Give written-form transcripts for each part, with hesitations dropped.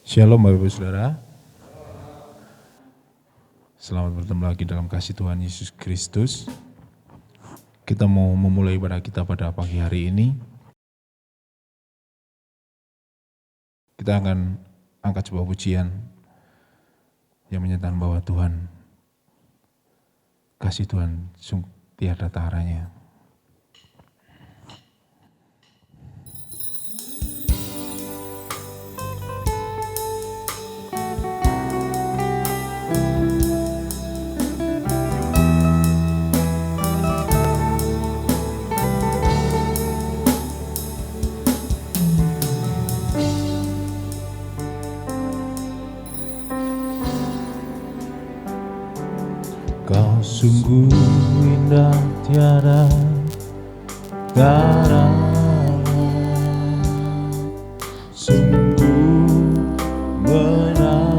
Shalom Bapak Ibu Saudara. Selamat bertemu lagi dalam kasih Tuhan Yesus Kristus. Kita mau memulai ibadah kita pada pagi hari ini. Kita akan angkat sebuah pujian yang menyatakan bahwa Tuhan, kasih Tuhan sungguh tiada taranya. Kau sungguh indah tiada taranya, sungguh menakjubkan.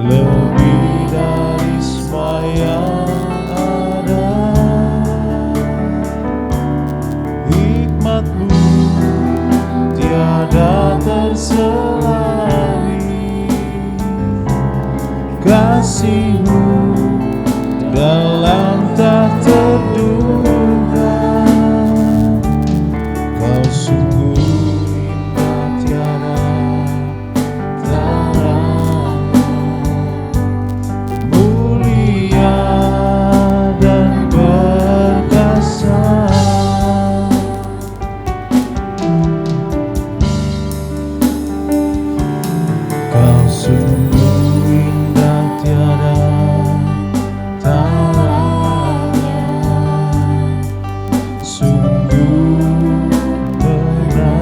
Lebih dari semua yang ada, hikmat-Mu tiada terselami, kasih-Mu dalam tak terduga. Kau sungguh indah tiada taranya, mulia dan perkasa. Kau sungguh indah tiada taranya, sungguh menakjubkan,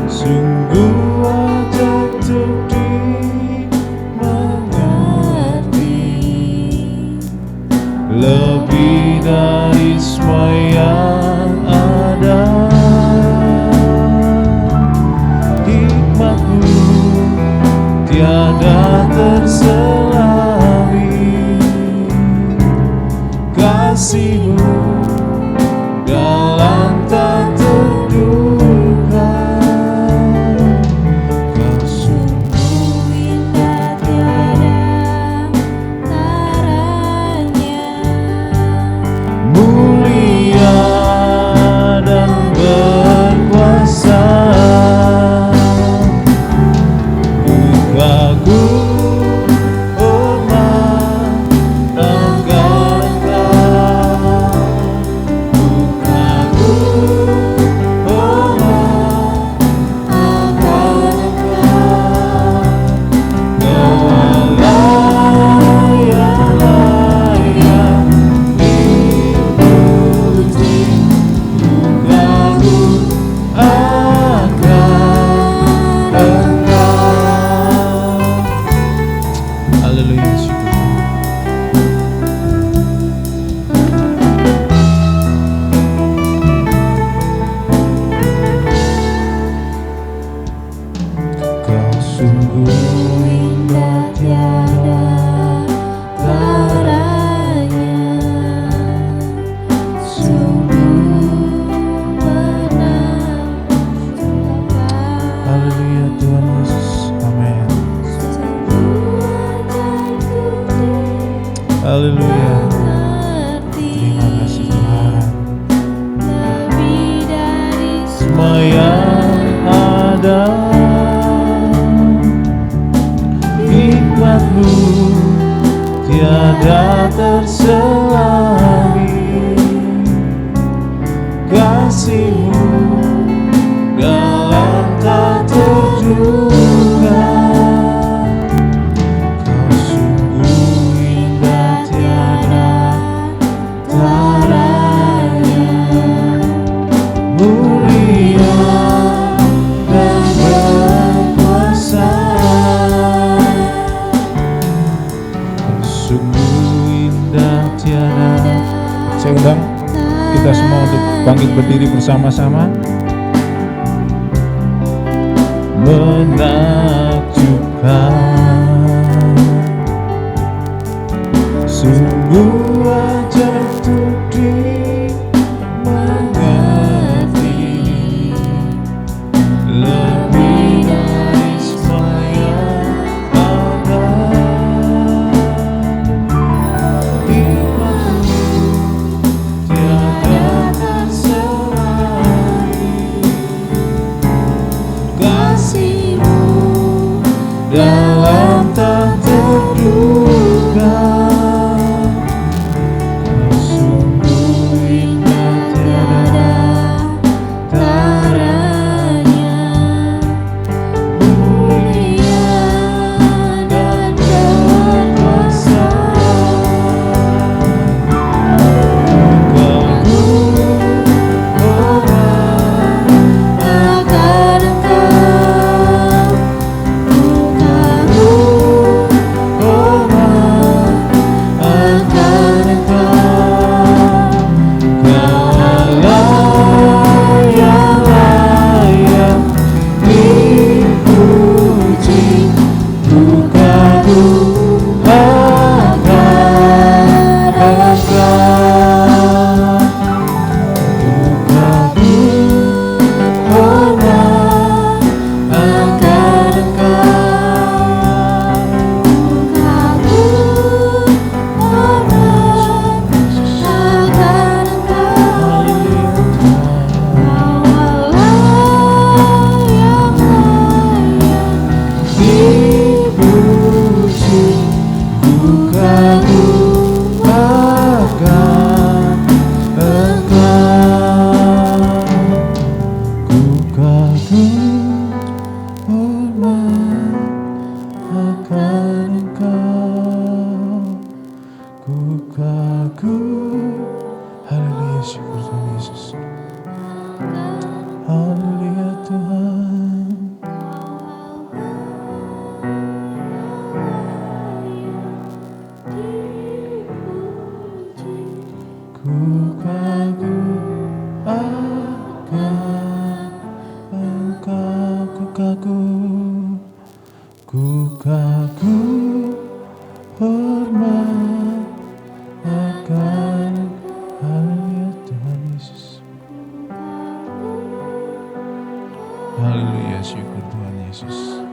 sungguh ajaib untuk dimengerti, lebih dari semua yang ada. Hikmat-Mu tiada terselami, kasih-Mu dalam tak terduga. Kau sungguh Indah tiada taranya, mulia dan berkuasa. Kagum hormat akan Engkau, kagum hormat akan Engkau. Kau Allah yang layak dipuji, kagum akan Engkau. Haleluya, syukur. Kau sungguh indah tiada taranya, sungguh menakjubkan, haleluya Tuhan Yesus, amin. sungguh ajaib untuk Haleluya, dimengerti, terima kasih Tuhan. lebih dari Semua yang ada, hikmat-Mu tiada terselami, kasih-Mu dalam tak terduga. Kau sungguh indah tiada taranya, mulia dan berkuasa. Kau sungguh indah tiada. Saya undang kita semua untuk bangkit berdiri bersama-sama. menakjubkan, sungguh ajar untuk dimengerti, lebih dari semua yang ada. Hikmatmu tiada terselahi, kasih-Mu dalam tak terduga. Kau sungguh indah, tiada taranya, mulia dan berkuasa. Kagum orang akan Engkau, kagum orang akan Engkau. Kau Allah yang layak dipuji, ku kagum akan Engkau. Ku kagum orang akan Engkau. Kagum orang akan Engkau, Kau Allah yang layak Dipuji, ku kagum akan Engkau. Ku kagum hormat akan Engkau. Ku kagum. Haleluya, syukur Tuhan Yesus. Haleluya Tuhan. Ku kagum akan Engkau. Ku kagum. Ku kagum hormat akan. Haleluya Tuhan Yesus. Haleluya, syukur Tuhan Yesus.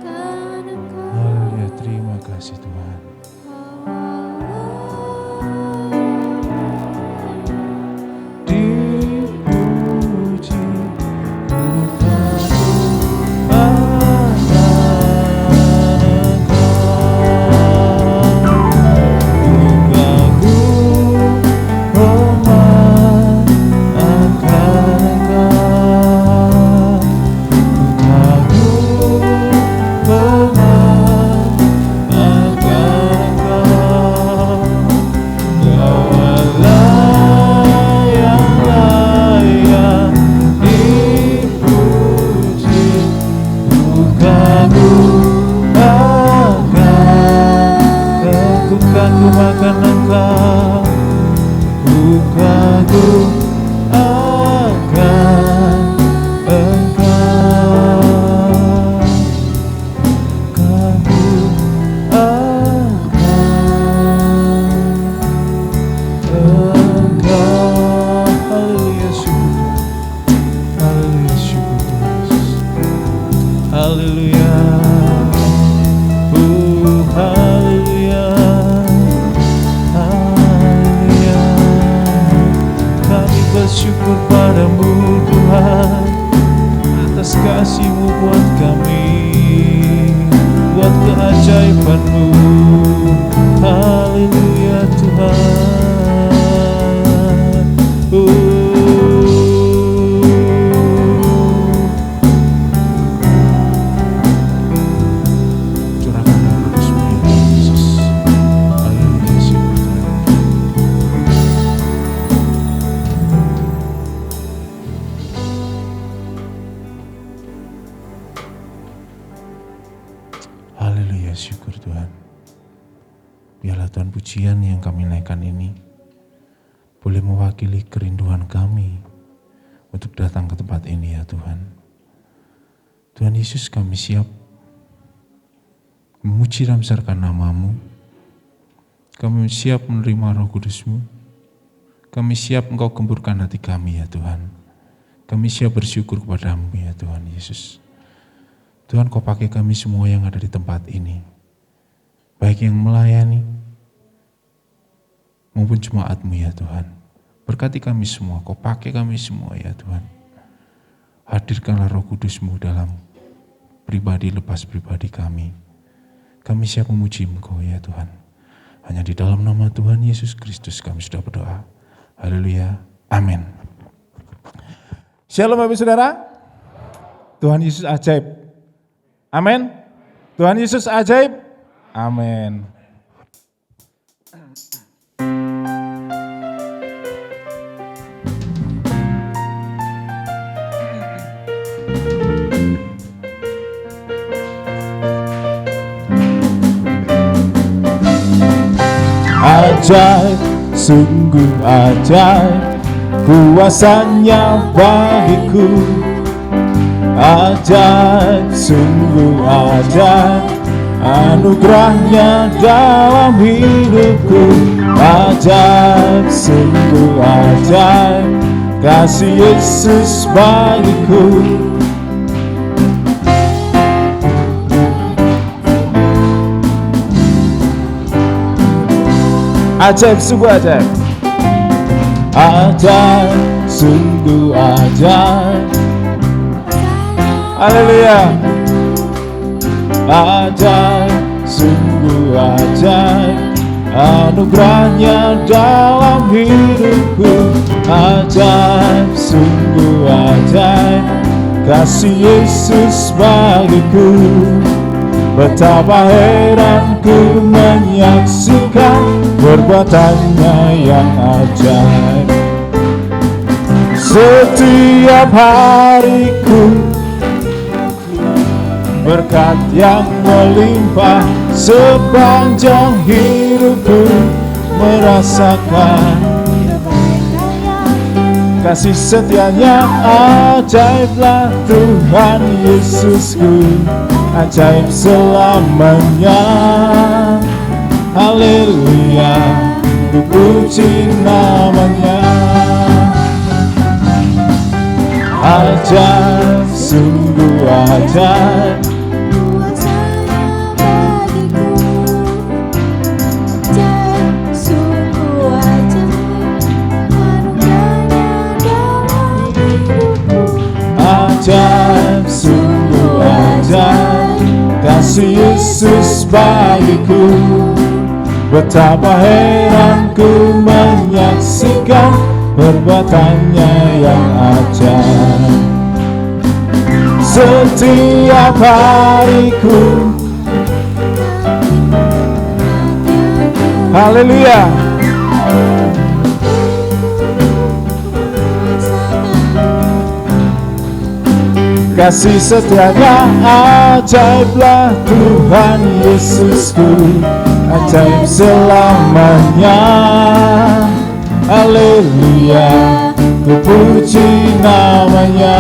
Haleluya, terima kasih Tuhan. Dipuji, ku kagum akan Engkau. Ku kagum hormat akan Engkau. Ku kagum hormat akan Engkau. Kau Allah yang layak dipuji, ku kagum akan Engkau. Ku kagum akan Engkau. Kagum akan Engkau. Haleluya, syukur. Haleluya, syukur Tuhan Yesus. Haleluya. Haleluya. Haleluya. Kami bersyukur padamu Tuhan atas kasih-Mu buat kami, buat keajaiban-Mu. Haleluya Tuhan. Curahkan Roh Kudus-Mu ya Tuhan Yesus. Haleluya, syukur Tuhan. Haleluya, syukur Tuhan. Biarlah Tuhan pujian yang kami naikkan ini boleh mewakili kerinduan kami untuk datang ke tempat ini ya Tuhan. Tuhan Yesus, kami siap memuji dan membesarkan nama-Mu. Kami siap menerima Roh Kudus-Mu. Kami siap Engkau gemburkan hati kami ya Tuhan. Kami siap bersyukur kepada-Mu ya Tuhan Yesus. Tuhan, Kau pakai kami semua yang ada di tempat ini. Baik yang melayani maupun jemaat-Mu ya Tuhan. Berkati kami semua, Kau pakai kami semua ya Tuhan. Hadirkanlah Roh Kudus-Mu dalam pribadi lepas pribadi kami. Kami siap memuji Engkau ya Tuhan. Hanya di dalam nama Tuhan Yesus Kristus kami sudah berdoa. Haleluya. Amin. Shalom Bapak Saudara. Tuhan Yesus ajaib. Amin. Tuhan Yesus ajaib. Amin. Ajaib, sungguh ajaib, kuasanya bagiku. Ajaib, sungguh ajaib, anugerahnya dalam hidupku. Ajaib, sungguh ajaib, kasih Yesus bagiku. Ajaib, sungguh ajaib. Ajaib, sungguh ajaib. Haleluya. Ajaib, sungguh ajaib, anugerahnya dalam hidupku. Ajaib, sungguh ajaib, kasih Yesus bagiku. Betapa heran ku menyaksikan perbuatannya yang ajaib. Setiap hariku berkat yang melimpah, sepanjang hidupku merasakan kasih setianya. Ajaiblah Tuhan Yesusku, ajaib selamanya. Haleluya, ku puji namanya. Ajaib, sungguh ajaib, kuasanya bagiku. Ajaib, sungguh ajaib, anugerahnya dalam hidupku. ajaib, sungguh ajaib, kasih Yesus bagiku. Betapa heran ku menyaksikan perbuatannya yang ajaib. Setiap hariku, haleluya, kasih setianya. Ajaiblah Tuhan Yesusku, ajaib selamanya. Haleluya, ku puji namanya.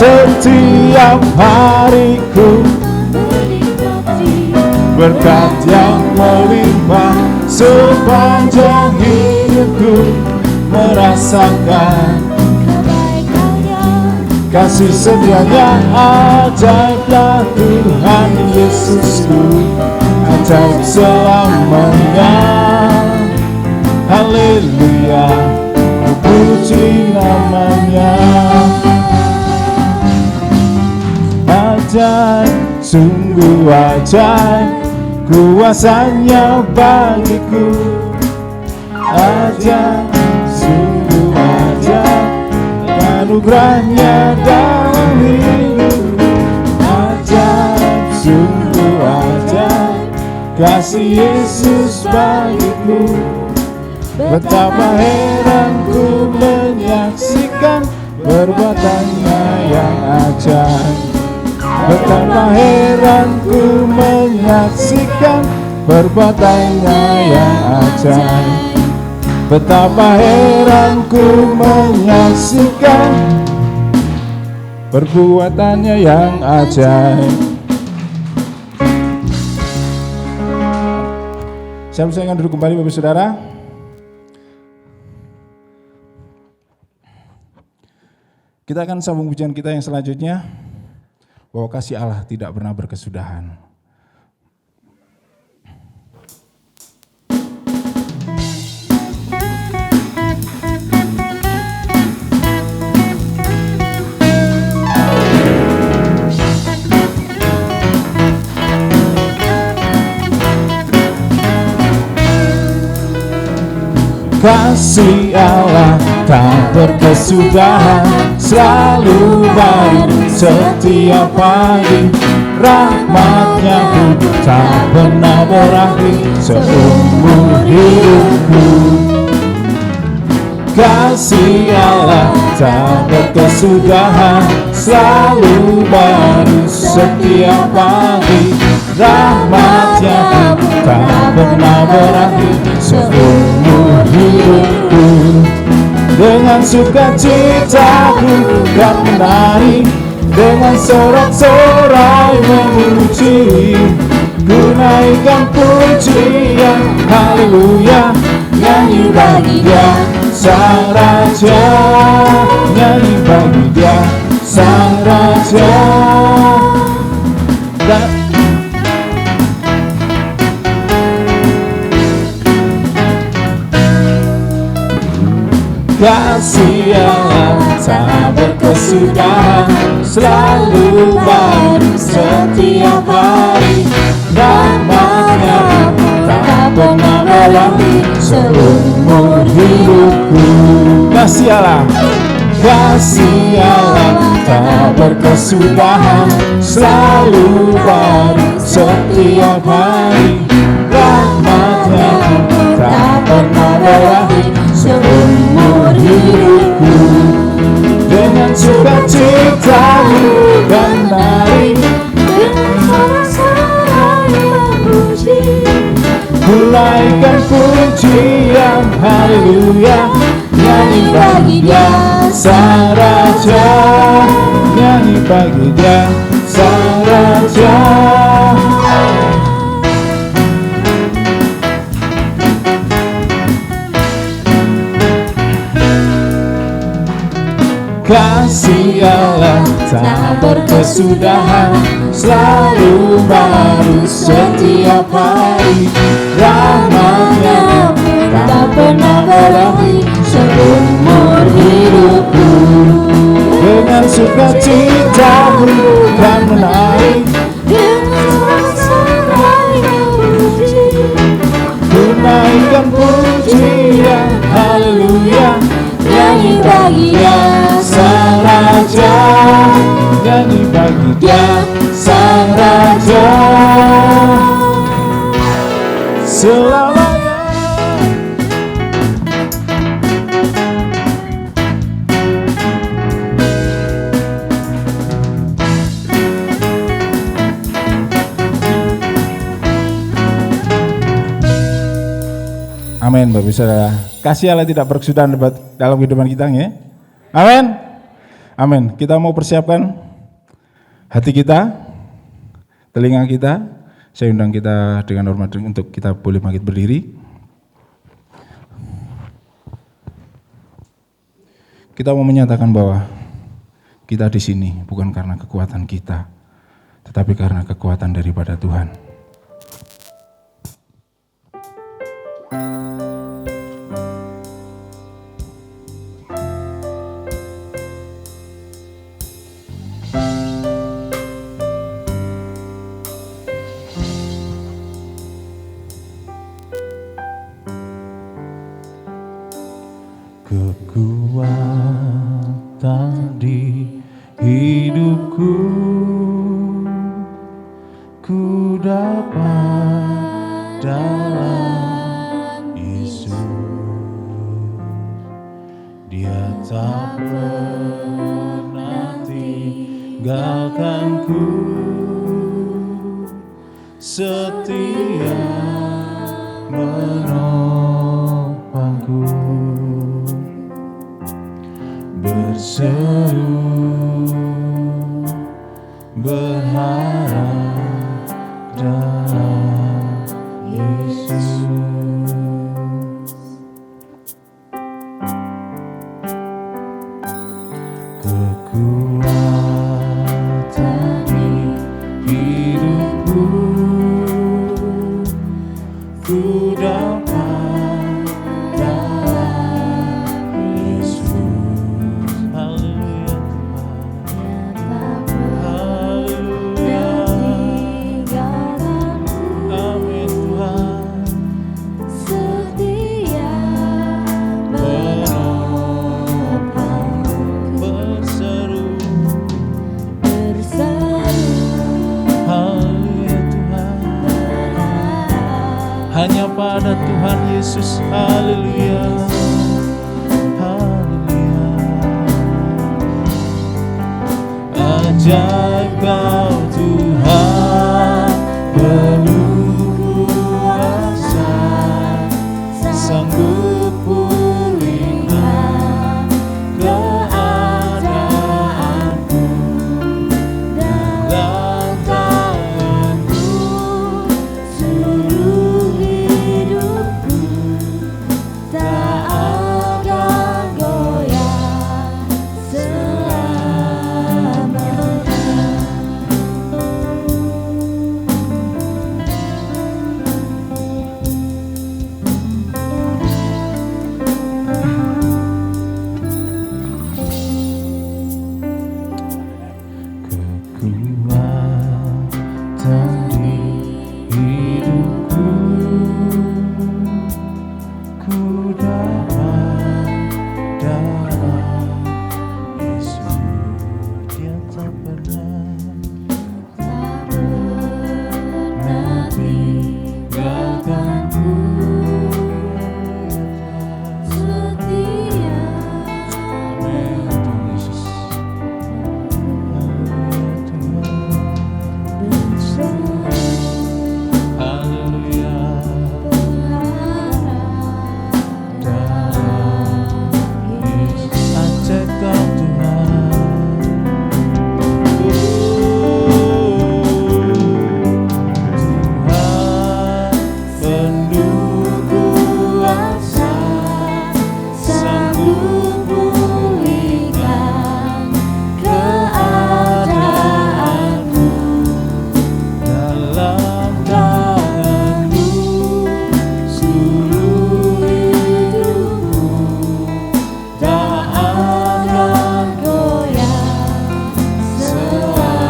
Setiap hariku berkat yang melimpah, sepanjang hidupku merasakan kasih setianya. Ajaiblah Tuhan Yesusku, ajaib selamanya. Haleluya, ku puji namanya. Ajaib, sungguh ajaib, kuasanya bagiku. Ajaib, sungguh ajaib, anugerahnya dalam hidupku. Ajaib, sungguh ajaib, kasih Yesus bagiku. Betapa heran ku menyaksikan perbuatannya yang ajaib. Betapa heran ku menyaksikan perbuatannya yang ajaib. Betapa heran ku menyaksikan perbuatannya yang ajaib. Saya persilakan duduk kembali Bapak Saudara. Kita akan sambung pujian kita yang selanjutnya, bahwa kasih Allah tidak pernah berkesudahan. Kasih Allah tak berkesudahan, selalu baru setiap pagi. Rahmat-Nya pun tak pernah berakhir seumur hidupku. Kasih Allah tak berkesudahan, selalu baru setiap pagi. Rahmat-Nya pun tak pernah berakhir seumur hidupku. Dengan sukacitaku dan menari, dengan sorak-sorai memuji, ku naikkan pujian haleluya. Nyanyi bagi Dia Sang Raja, nyanyi bagi Dia Sang Raja. Kasih Allah tak berkesudahan, selalu baru setiap hari. Rahmat-Nya tak pernah berakhir seumur hidupku. Kasih Allah tak berkesudahan, selalu baru setiap hari. Rahmat-Nya tak pernah berakhir seumur hidupku. Dengan sukacitaku dan menari, dengan sorak-sorai memuji, ku naikkan pujian haleluya. Nyanyi bagi Dia Sang Raja, nyanyi bagi Dia Sang Raja. Kasih Allah tak berkesudahan, selalu baru setiap hari. Rahmat-Nya tak pernah berakhir seumur hidupku. Dengan sukacitaku kan menari, dengan sorak-sorai memuji, ku naikkan pujian haleluya. Nyanyi bagi Dia Sang Raja, nyanyi bagi Dia Sang Raja. Selamanya. Amin, Bapak Saudara. Kasih Allah tidak berkesudahan dalam kehidupan kita, ya. Amin. Amin. Kita mau persiapkan hati kita, telinga kita. Saya undang kita dengan hormat untuk kita boleh bangkit berdiri. Kita mau menyatakan bahwa kita di sini bukan karena kekuatan kita, tetapi karena kekuatan daripada Tuhan. Kekuatan di hidupku ku dapat dalam Yesus. Dia tak akan ku setia menopangku, berseru berharap dalam Yesus. Kekuatan di hidupku ku dapat dalam Yesus. Haleluya Tuhan. Haleluya. Amin Tuhan. Setia Berseru. berseru Haleluya Tuhan. berharap Hanya pada Tuhan Yesus. Haleluya. Haleluya. Ajaib Kau Tuhan, penuh kuasa, sanggup pulihkan keadaanku. Dalam tangan-Mu seluruh hidupku tak akan goyah selamanya. Kekuatan di hidupku ku dapat dalam Yesus. Dia tak pernah tinggalkanku. Setia Amin Tuhan Yesus. Haleluya Tuhan. berseru Haleluya. berharap Dalam Yesus. Ajaib Kau Tuhan. Tuhan penuh kuasa, sanggup pulihkan keadaanku. Dalam tangan-Mu seluruh hidupku tak akan goyah selamanya.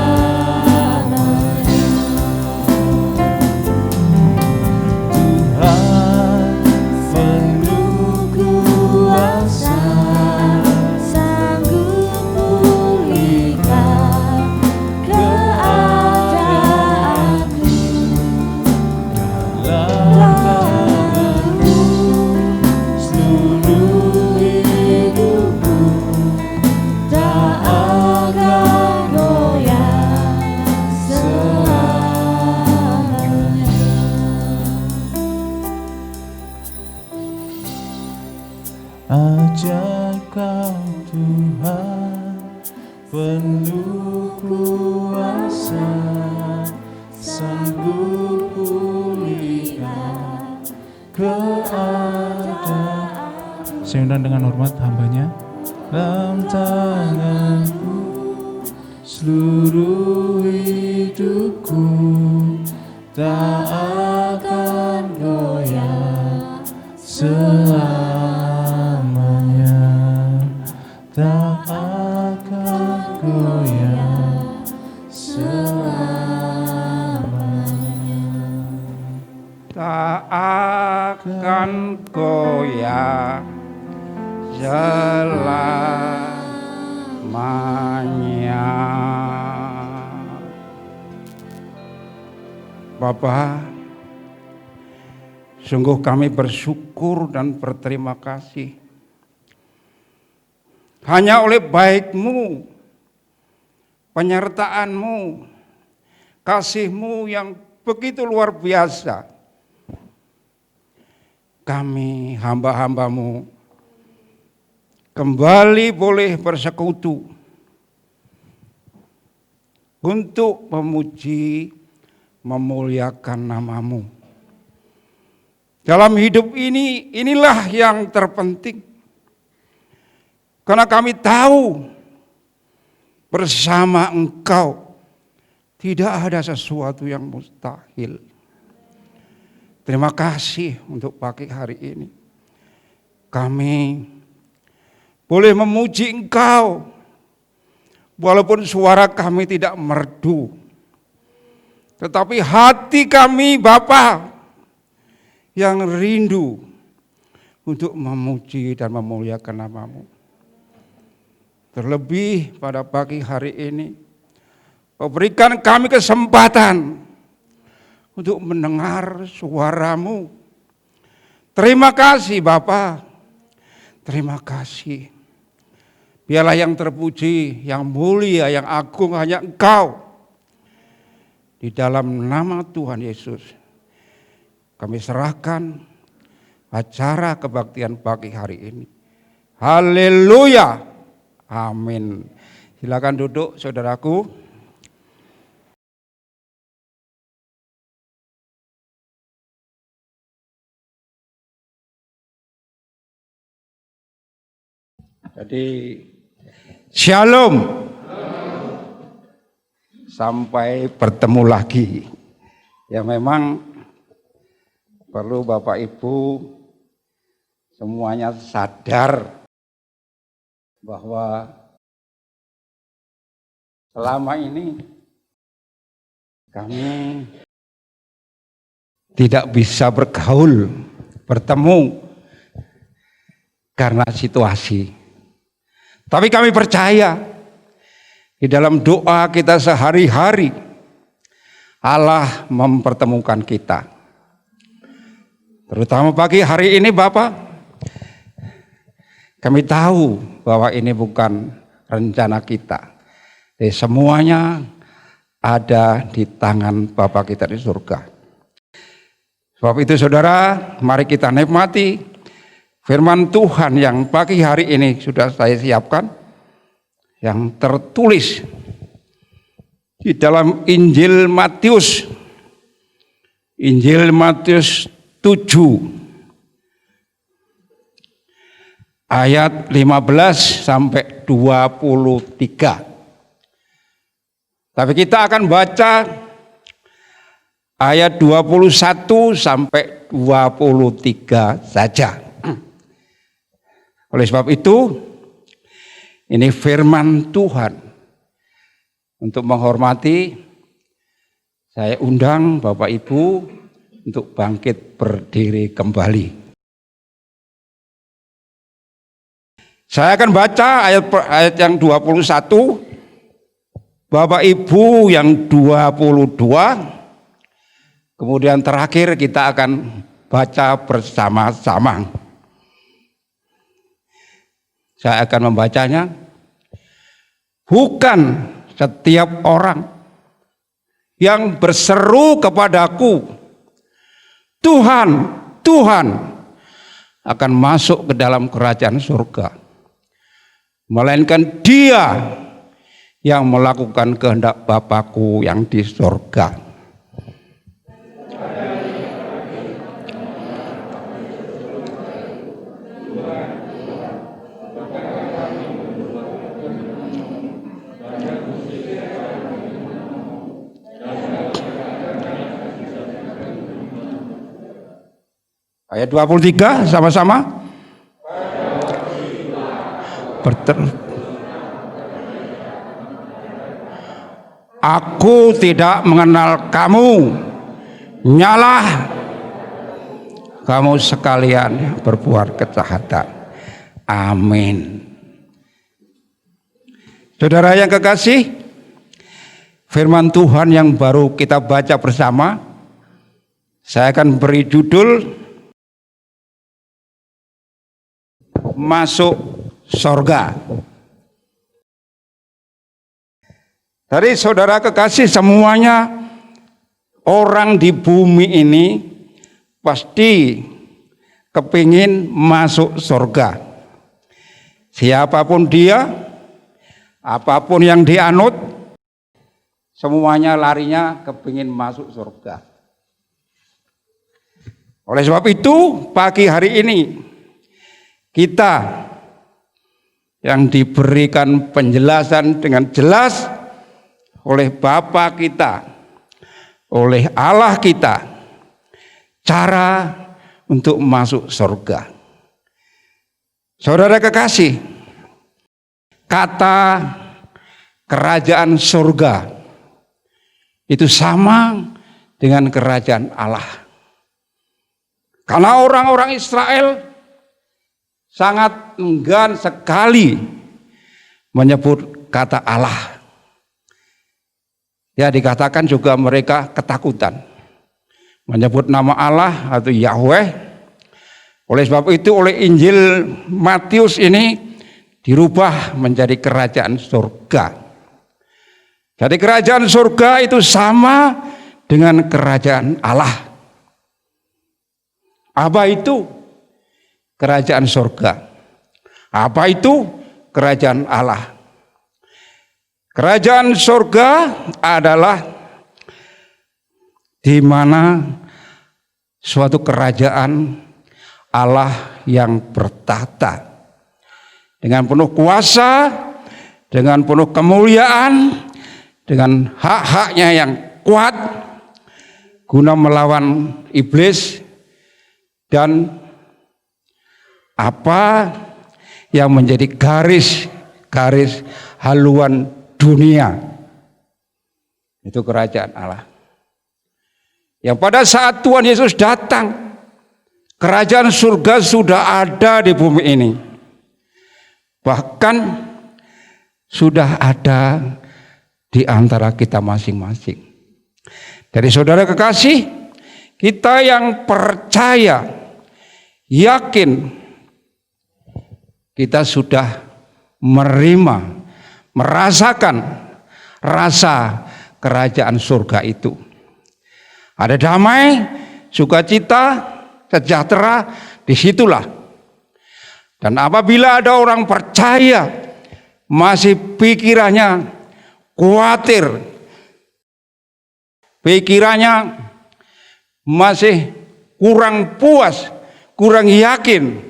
Tuhan penuh kuasa, Sanggup pulihkan keadaanku. dalam tangan-Mu seluruh hidupku Tak akan goyah selamanya. ajaib Kau Tuhan, penuh kuasa, sanggup pulihkan keadaan. Saya undang dengan hormat hambanya. Dalam tangan-Mu seluruh hidupku tak akan goyah selamanya, tak akan goyah selamanya. Tak akan goyah selamanya. Bapa, sungguh kami bersyukur dan berterima kasih. Hanya oleh baik-Mu penyertaan-Mu, kasih-Mu yang begitu luar biasa. Kami hamba-hamba-Mu kembali boleh bersekutu untuk memuji, memuliakan nama-Mu. Dalam hidup ini, inilah yang terpenting. Karena kami tahu bersama Engkau tidak ada sesuatu yang mustahil. Terima kasih untuk pagi hari ini. Kami boleh memuji Engkau, walaupun suara kami tidak merdu. Tetapi hati kami Bapa yang rindu untuk memuji dan memuliakan nama-Mu. Terlebih pada pagi hari ini, Kau berikan kami kesempatan untuk mendengar suara-Mu. Terima kasih Bapa, terima kasih. Biarlah yang terpuji, yang mulia, yang agung hanya Engkau. Di dalam nama Tuhan Yesus, kami serahkan acara kebaktian pagi hari ini. Haleluya. Amin. Silakan duduk saudaraku. Jadi shalom. Sampai bertemu lagi. Ya memang perlu Bapak Ibu semuanya sadar bahwa selama ini kami tidak bisa bergaul, bertemu karena situasi. Tapi kami percaya di dalam doa kita sehari-hari Allah mempertemukan kita. Terutama pagi hari ini Bapak, kami tahu bahwa ini bukan rencana kita. Jadi semuanya ada di tangan Bapa kita di surga. Sebab itu saudara, mari kita nikmati firman Tuhan yang pagi hari ini sudah saya siapkan, yang tertulis di dalam Injil Matius. Injil Matius 7 ayat 15 sampai 23. Tapi kita akan baca ayat 21 sampai 23 saja. Oleh sebab itu, ini firman Tuhan. Untuk menghormati, saya undang Bapak Ibu untuk bangkit berdiri kembali. Saya akan baca ayat yang 21, Bapak Ibu yang 22, kemudian terakhir kita akan baca bersama-sama. Saya akan membacanya. Bukan setiap orang yang berseru kepadaku, Tuhan, Tuhan, akan masuk ke dalam kerajaan surga, melainkan dia yang melakukan kehendak Bapakku yang di surga. Ayat 23 sama-sama. Aku tidak mengenal kamu, nyalah kamu sekalian berbuat kejahatan. Amin. Saudara yang kekasih, firman Tuhan yang baru kita baca bersama, saya akan beri judul Masuk Sorga. Dari saudara kekasih, semuanya orang di bumi ini pasti kepingin masuk surga. Siapapun dia, apapun yang dianut, semuanya larinya kepingin masuk surga. Oleh sebab itu, pagi hari ini kita yang diberikan penjelasan dengan jelas oleh Bapa kita, oleh Allah kita, cara untuk masuk surga. Saudara kekasih, kata kerajaan surga itu sama dengan kerajaan Allah. Karena orang-orang Israel sangat enggan sekali menyebut kata Allah. Ya, dikatakan juga mereka ketakutan menyebut nama Allah atau Yahweh. Oleh sebab itu, oleh Injil Matius ini dirubah menjadi kerajaan surga. Jadi kerajaan surga itu sama dengan kerajaan Allah. Apa itu kerajaan surga? Apa itu kerajaan Allah? Kerajaan surga adalah di mana suatu kerajaan Allah yang bertata dengan penuh kuasa, dengan penuh kemuliaan, dengan hak-haknya yang kuat guna melawan iblis dan apa yang menjadi garis haluan dunia. Itu kerajaan Allah. Yang pada saat Tuhan Yesus datang, kerajaan surga sudah ada di bumi ini. Bahkan sudah ada di antara kita masing-masing. Dari saudara kekasih, kita yang percaya, yakin kita sudah merasakan rasa kerajaan surga itu. Ada damai, sukacita, sejahtera, disitulah. Dan apabila ada orang percaya masih pikirannya khawatir, pikirannya masih kurang puas, kurang yakin,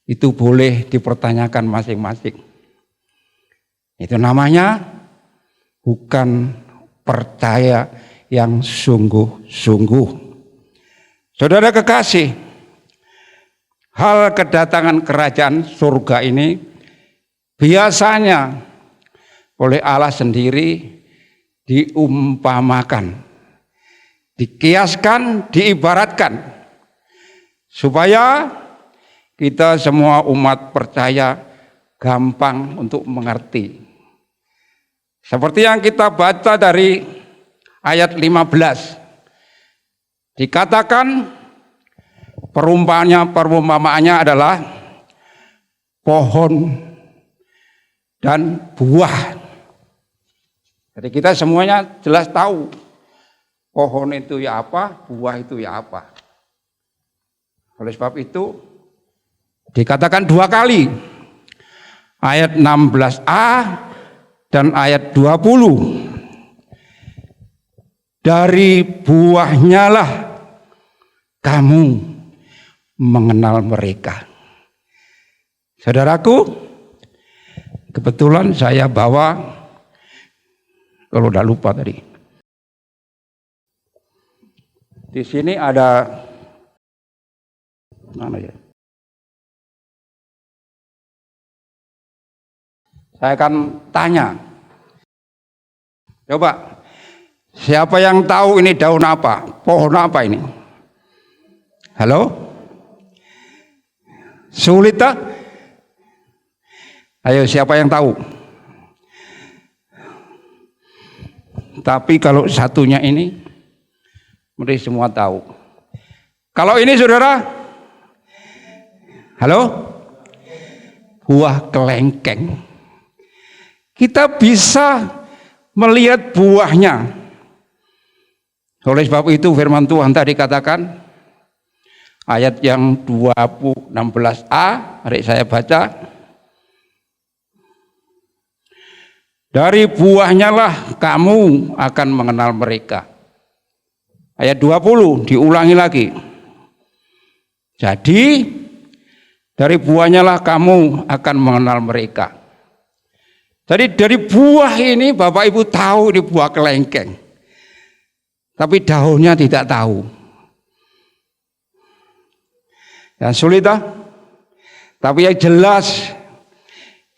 itu boleh dipertanyakan masing-masing. Itu namanya bukan percaya yang sungguh-sungguh. Saudara kekasih, hal kedatangan kerajaan surga ini biasanya oleh Allah sendiri diumpamakan, dikiaskan, diibaratkan, supaya kita semua umat percaya gampang untuk mengerti. Seperti yang kita baca dari ayat 15. Dikatakan perumpamaannya adalah pohon dan buah. Jadi kita semuanya jelas tahu pohon itu ya apa, buah itu ya apa. Oleh sebab itu dikatakan dua kali, ayat 16a dan ayat 20. Dari buahnya lah kamu mengenal mereka. Saudaraku, kebetulan saya bawa, kalau udah lupa tadi, di sini ada mana ya? Saya akan tanya. Coba, siapa yang tahu ini daun apa? Pohon apa ini? Halo? Sulit tak? Ayo, siapa yang tahu? Tapi kalau satunya ini, mesti semua tahu. Kalau ini saudara, halo? Buah kelengkeng. Kita bisa melihat buahnya. Oleh sebab itu firman Tuhan tadi katakan, ayat yang 16a, mari saya baca. Dari buahnya lah kamu akan mengenal mereka. Ayat 20 diulangi lagi. Jadi dari buahnya lah kamu akan mengenal mereka. Jadi dari buah ini Bapak Ibu tahu ini buah kelengkeng. Tapi daunnya tidak tahu. Yang sulit ah? Tapi yang jelas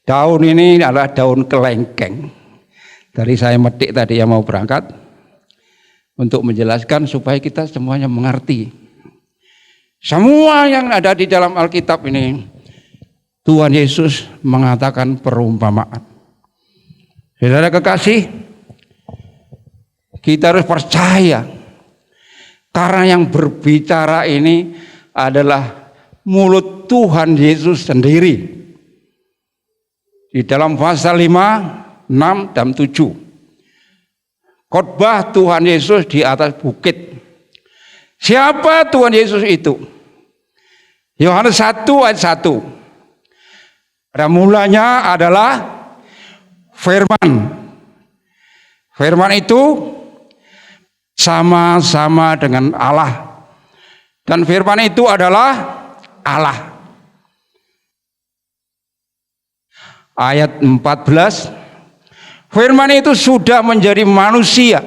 daun ini adalah daun kelengkeng. Dari saya metik tadi yang mau berangkat untuk menjelaskan supaya kita semuanya mengerti. Semua yang ada di dalam Alkitab ini Tuhan Yesus mengatakan perumpamaan. Saudara kekasih, kita harus percaya karena yang berbicara ini adalah mulut Tuhan Yesus sendiri. Di dalam pasal 5, 6, dan 7. Khotbah Tuhan Yesus di atas bukit. Siapa Tuhan Yesus itu? Yohanes 1 ayat 1. Pada mulanya adalah firman. Firman itu sama-sama dengan Allah. Dan firman itu adalah Allah. Ayat 14, firman itu sudah menjadi manusia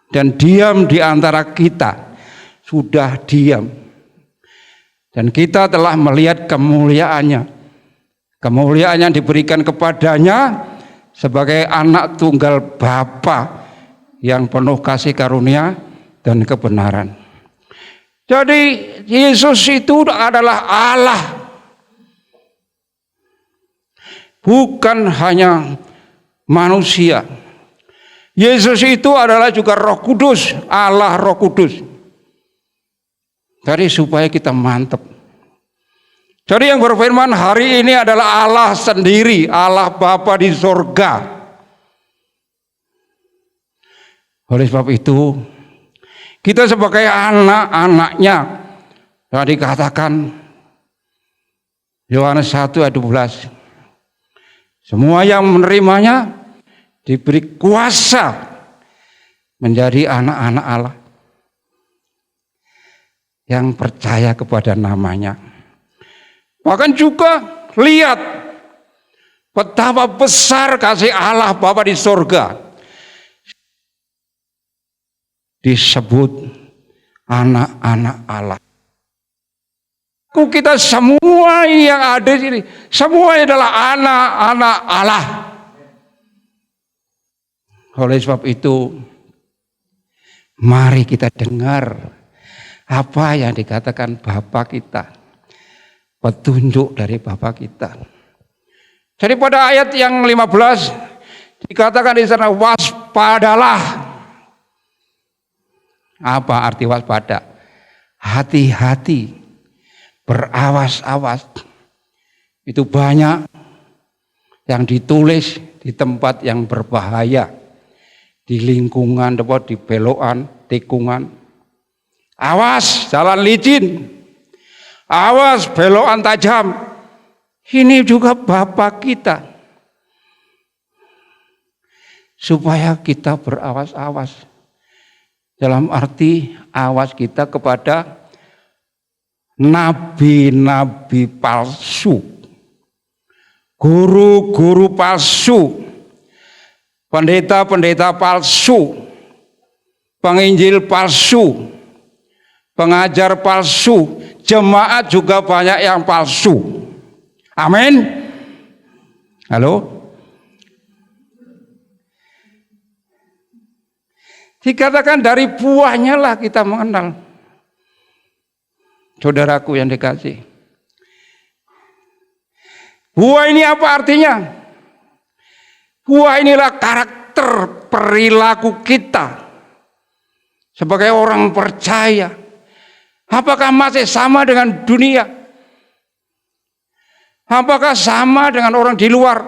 dan diam di antara kita, sudah diam. Dan kita telah melihat kemuliaannya. Kemuliaan yang diberikan kepadanya sebagai anak tunggal Bapa yang penuh kasih karunia dan kebenaran. Jadi Yesus itu adalah Allah. Bukan hanya manusia. Yesus itu adalah juga Roh Kudus, Allah Roh Kudus. Jadi supaya kita mantap. Jadi yang berfirman hari ini adalah Allah sendiri, Allah Bapa di surga. Oleh sebab itu, kita sebagai anak-anaknya, yang dikatakan Yohanes 1 ayat 12. Semua yang menerimanya diberi kuasa menjadi anak-anak Allah yang percaya kepada namanya. Bahkan juga lihat betapa besar kasih Allah Bapa di surga. Disebut anak-anak Allah. Kita semua yang ada di sini, semua adalah anak-anak Allah. Oleh sebab itu, mari kita dengar apa yang dikatakan Bapa kita, petunjuk dari Bapa kita. Jadi pada ayat yang 15 dikatakan di sana waspadalah. Apa arti waspada? Hati-hati. Berawas-awas. Itu banyak yang ditulis di tempat yang berbahaya, di lingkungan, di belokan, tikungan. Awas jalan licin, awas belokan tajam. Ini juga Bapa kita, supaya kita berawas-awas. Dalam arti awas kita kepada nabi-nabi palsu, guru-guru palsu, pendeta-pendeta palsu, penginjil palsu, pengajar palsu, jemaat juga banyak yang palsu. Amin. Halo. Dikatakan dari buahnya lah kita mengenal. Saudaraku yang dikasih. Buah ini apa artinya? Buah inilah karakter perilaku kita sebagai orang percaya. Apakah masih sama dengan dunia? Apakah sama dengan orang di luar?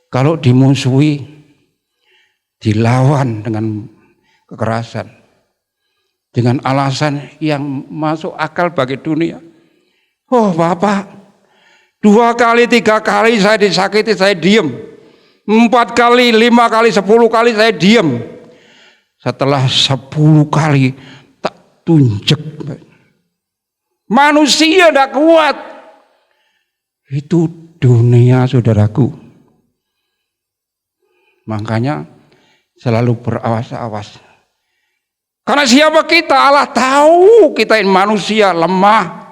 Kalau dimusuhi, dilawan dengan kekerasan, dengan alasan yang masuk akal bagi dunia. Oh Bapak, 2 kali, 3 kali saya disakiti, saya diem. 4 kali, 5 kali, 10 kali saya diem. Setelah 10 kali tak tunjuk. Manusia tidak kuat. Itu dunia, saudaraku. Makanya selalu berawas-awas. Karena siapa kita? Allah tahu kita ini manusia lemah,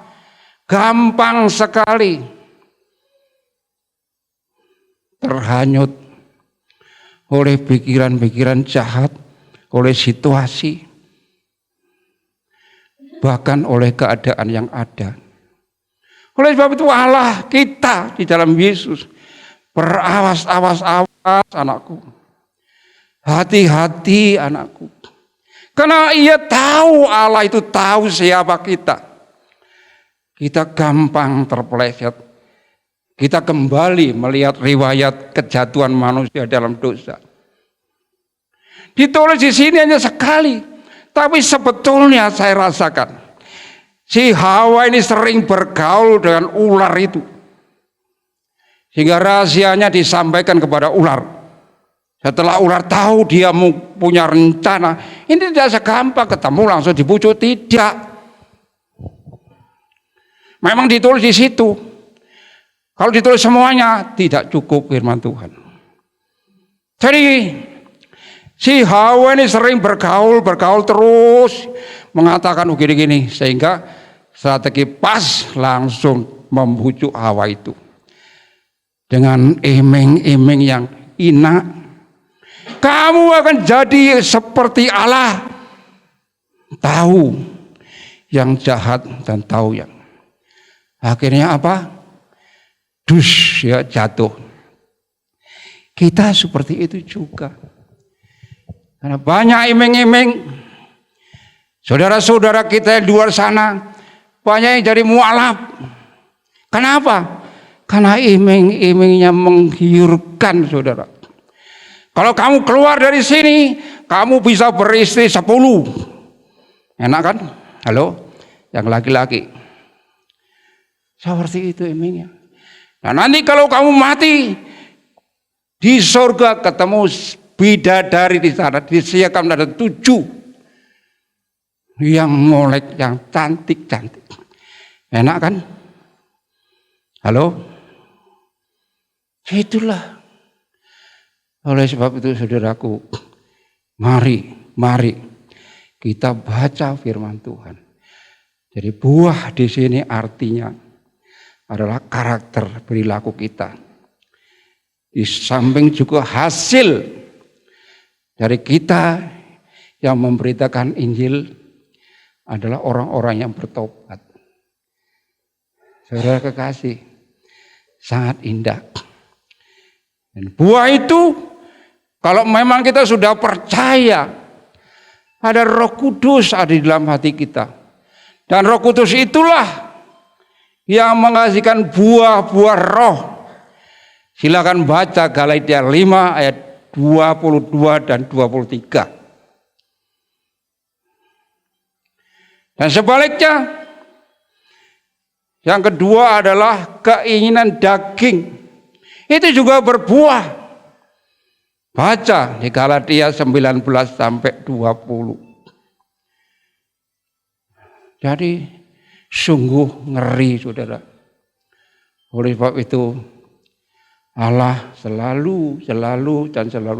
gampang sekali terhanyut oleh pikiran-pikiran jahat, oleh situasi, bahkan oleh keadaan yang ada. Oleh sebab itu Allah kita di dalam Yesus berawas-awas anakku. Hati-hati anakku. Karena ia tahu, Allah itu tahu siapa kita. Kita gampang terpeleset. Kita kembali melihat riwayat kejatuhan manusia dalam dosa. Ditulis di sini hanya sekali. Tapi sebetulnya saya rasakan si Hawa ini sering bergaul dengan ular itu. Sehingga rahasianya disampaikan kepada ular. Setelah ular tahu dia punya rencana, ini tidak segampang ketemu langsung dibujuk, tidak. Memang ditulis di situ. Kalau ditulis semuanya tidak cukup firman Tuhan. Jadi si Hawa ini sering bergaul terus mengatakan begini-gini, sehingga strategi pas langsung membujuk Hawa itu dengan iming-iming yang hina. Kamu akan jadi seperti Allah, tahu yang jahat dan tahu yang. Akhirnya apa? Dus, ya jatuh. Kita seperti itu juga. Karena banyak iming-iming. Saudara-saudara kita di luar sana banyak yang jadi mualaf. Kenapa? Karena iming-imingnya menggiurkan, saudara. Kalau kamu keluar dari sini, kamu bisa beristri 10. Enak kan? Halo? Yang laki-laki. Seperti itu imingnya. Nah nanti kalau kamu mati, di surga ketemu bidadari di sana. Disediakan ada 7. Yang molek, yang cantik-cantik. Enak kan? Halo? Itulah. Oleh sebab itu saudaraku, mari kita baca firman Tuhan. Jadi buah di sini artinya adalah karakter perilaku kita. Di samping juga hasil dari kita yang memberitakan Injil adalah orang-orang yang bertobat. Saudara kekasih, sangat indah. Dan buah itu kalau memang kita sudah percaya ada Roh Kudus ada di dalam hati kita. Dan Roh Kudus itulah yang menghasilkan buah-buah roh. Silakan baca Galatia 5 ayat 22 dan 23. Dan sebaliknya, yang kedua adalah keinginan daging. Itu juga berbuah. Baca di Galatia 19 sampai 20. Jadi sungguh ngeri, saudara. Oleh sebab itu Allah selalu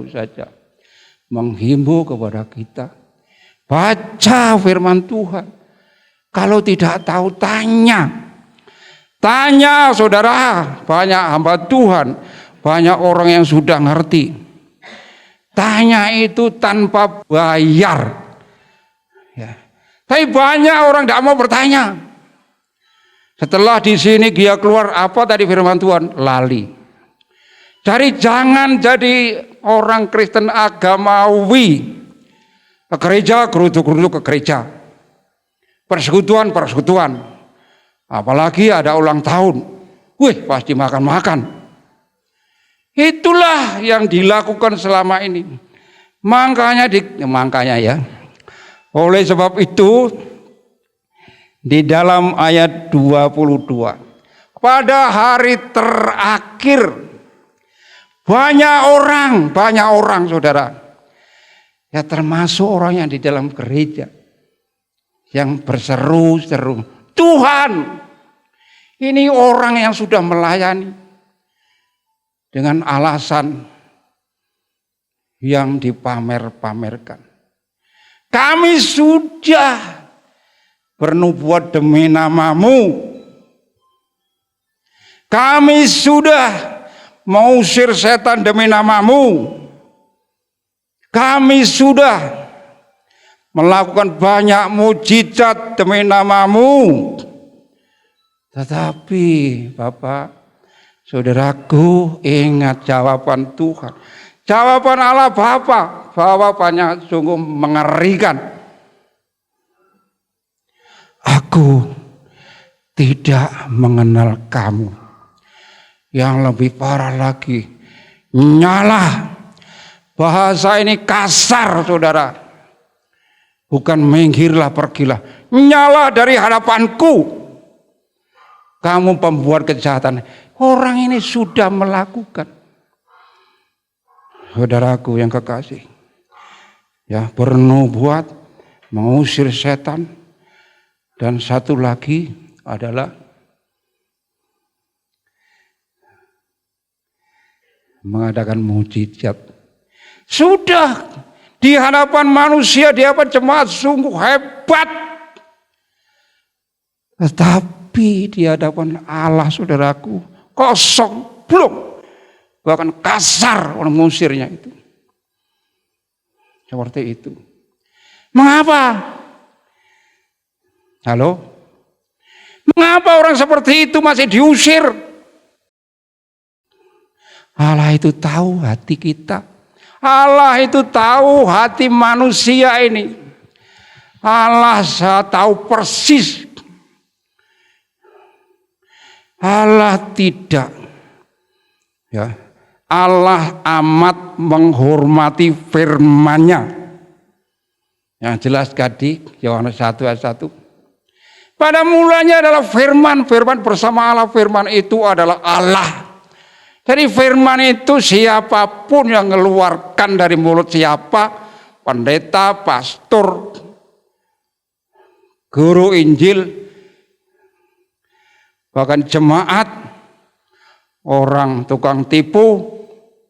saja menghimbau kepada kita. Baca firman Tuhan. Kalau tidak tahu tanya. Tanya saudara, banyak hamba Tuhan, banyak orang yang sudah ngerti. Tanya itu tanpa bayar. Ya. Tapi banyak orang tidak mau bertanya. Setelah di sini dia keluar apa tadi firman Tuhan? Lali. Jadi jangan jadi orang Kristen agamawi. Ke gereja, geruduk-geruduk ke gereja. Persekutuan. Apalagi ada ulang tahun. Wih, pasti makan-makan. Itulah yang dilakukan selama ini. Makanya ya. Oleh sebab itu di dalam ayat 22, pada hari terakhir banyak orang saudara, ya termasuk orang yang di dalam gereja yang berseru-seru, Tuhan, ini orang yang sudah melayani dengan alasan yang dipamer-pamerkan. Kami sudah bernubuat demi namamu. Kami sudah mengusir setan demi namamu. Kami sudah melakukan banyak mujizat demi namamu. Tetapi Bapak, saudaraku, ingat jawaban Tuhan. Jawaban Allah Bapa, jawabannya sungguh mengerikan. Aku tidak mengenal kamu. Yang lebih parah lagi, nyala. Bahasa ini kasar, saudara. Bukan minggirlah, pergilah. Nyala dari hadapanku. Kamu pembuat kejahatan. Orang ini sudah melakukan. Saudaraku yang kekasih, ya, bernubuat, mengusir setan, dan satu lagi adalah mengadakan mujizat. Sudah di hadapan manusia, di hadapan jemaat sungguh hebat. Tetapi di hadapan Allah, saudaraku, kosong, belum. Bahkan kasar orang mengusirnya itu. Seperti itu. Mengapa? Halo? Mengapa orang seperti itu masih diusir? Allah itu tahu hati kita. Allah itu tahu hati manusia ini. Allah tahu persis. Allah tidak, ya, Allah amat menghormati firman-Nya. Yang jelas tadi Yohanes 1 ayat 1. Pada mulanya adalah firman, firman bersama Allah, firman itu adalah Allah. Jadi firman itu siapapun yang mengeluarkan dari mulut siapa, pendeta, pastor, guru Injil, bahkan jemaat, orang tukang tipu,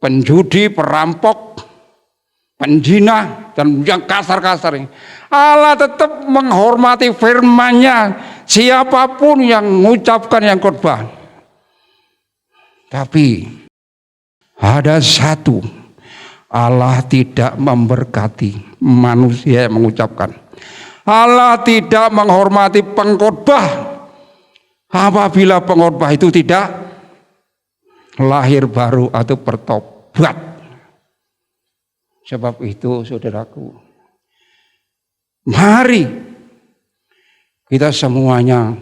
penjudi, perampok, penjina, dan yang kasar-kasar ini. Allah tetap menghormati firman-Nya, siapapun yang mengucapkan yang khotbah. Tapi ada satu, Allah tidak memberkati manusia yang mengucapkan. Allah tidak menghormati pengkhotbah apabila pengkhotbah itu tidak lahir baru atau bertobat. Sebab itu, saudaraku, mari kita semuanya,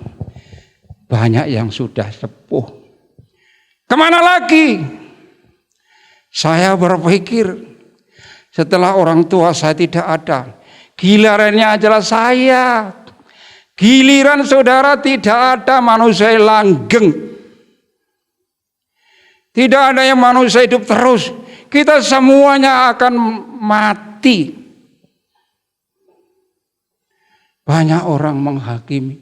banyak yang sudah sepuh. Kemana lagi? Saya berpikir setelah orang tua saya tidak ada, gilirannya adalah saya. Giliran saudara tidak ada manusia langgeng. Tidak ada yang manusia hidup terus. Kita semuanya akan mati. Banyak orang menghakimi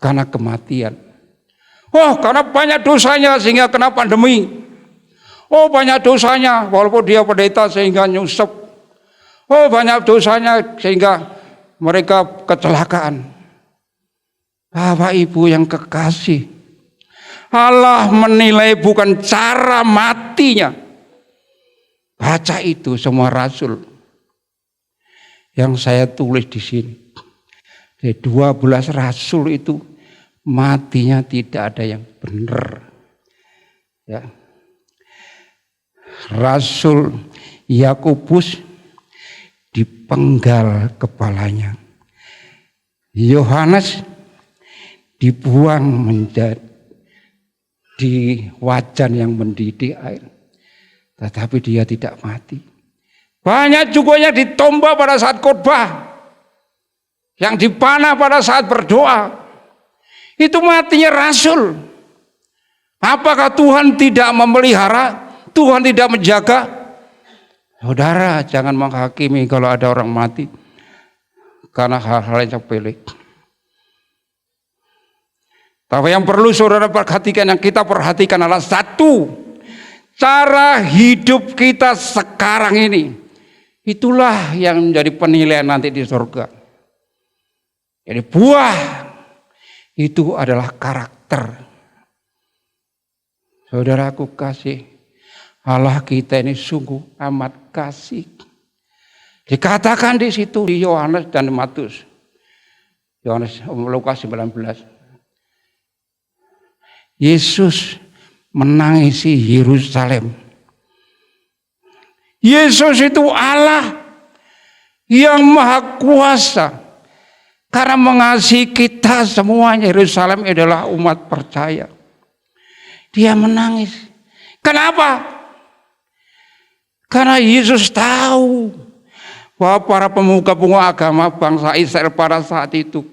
karena kematian. Oh, karena banyak dosanya sehingga kena pandemi. Oh, banyak dosanya walaupun dia pendeta sehingga nyusup. Oh, banyak dosanya sehingga mereka kecelakaan. Bapak Ibu yang kekasih, Allah menilai bukan cara matinya. Baca itu semua rasul yang saya tulis di sini. 12 rasul itu matinya tidak ada yang benar. Ya. Rasul Yakobus dipenggal kepalanya. Yohanes dibuang menjadi di wajan yang mendidih air. Tetapi dia tidak mati. Banyak juga yang ditomba pada saat khotbah, yang dipanah pada saat berdoa. Itu matinya rasul. Apakah Tuhan tidak memelihara? Tuhan tidak menjaga? Saudara, jangan menghakimi kalau ada orang mati karena hal-hal yang sepele. Tapi yang perlu saudara perhatikan, yang kita perhatikan adalah satu, cara hidup kita sekarang ini. Itulah yang menjadi penilaian nanti di surga. Jadi buah itu adalah karakter. Saudaraku kasih, Allah kita ini sungguh amat kasih. Dikatakan di situ di Yohanes dan Matius. Yohanes Lukas 19. Yesus menangisi Yerusalem. Yesus itu Allah yang maha kuasa. Karena mengasihi kita semuanya, Yerusalem adalah umat percaya. Dia menangis. Kenapa? Karena Yesus tahu bahwa para pemuka-pemuka agama bangsa Israel pada saat itu,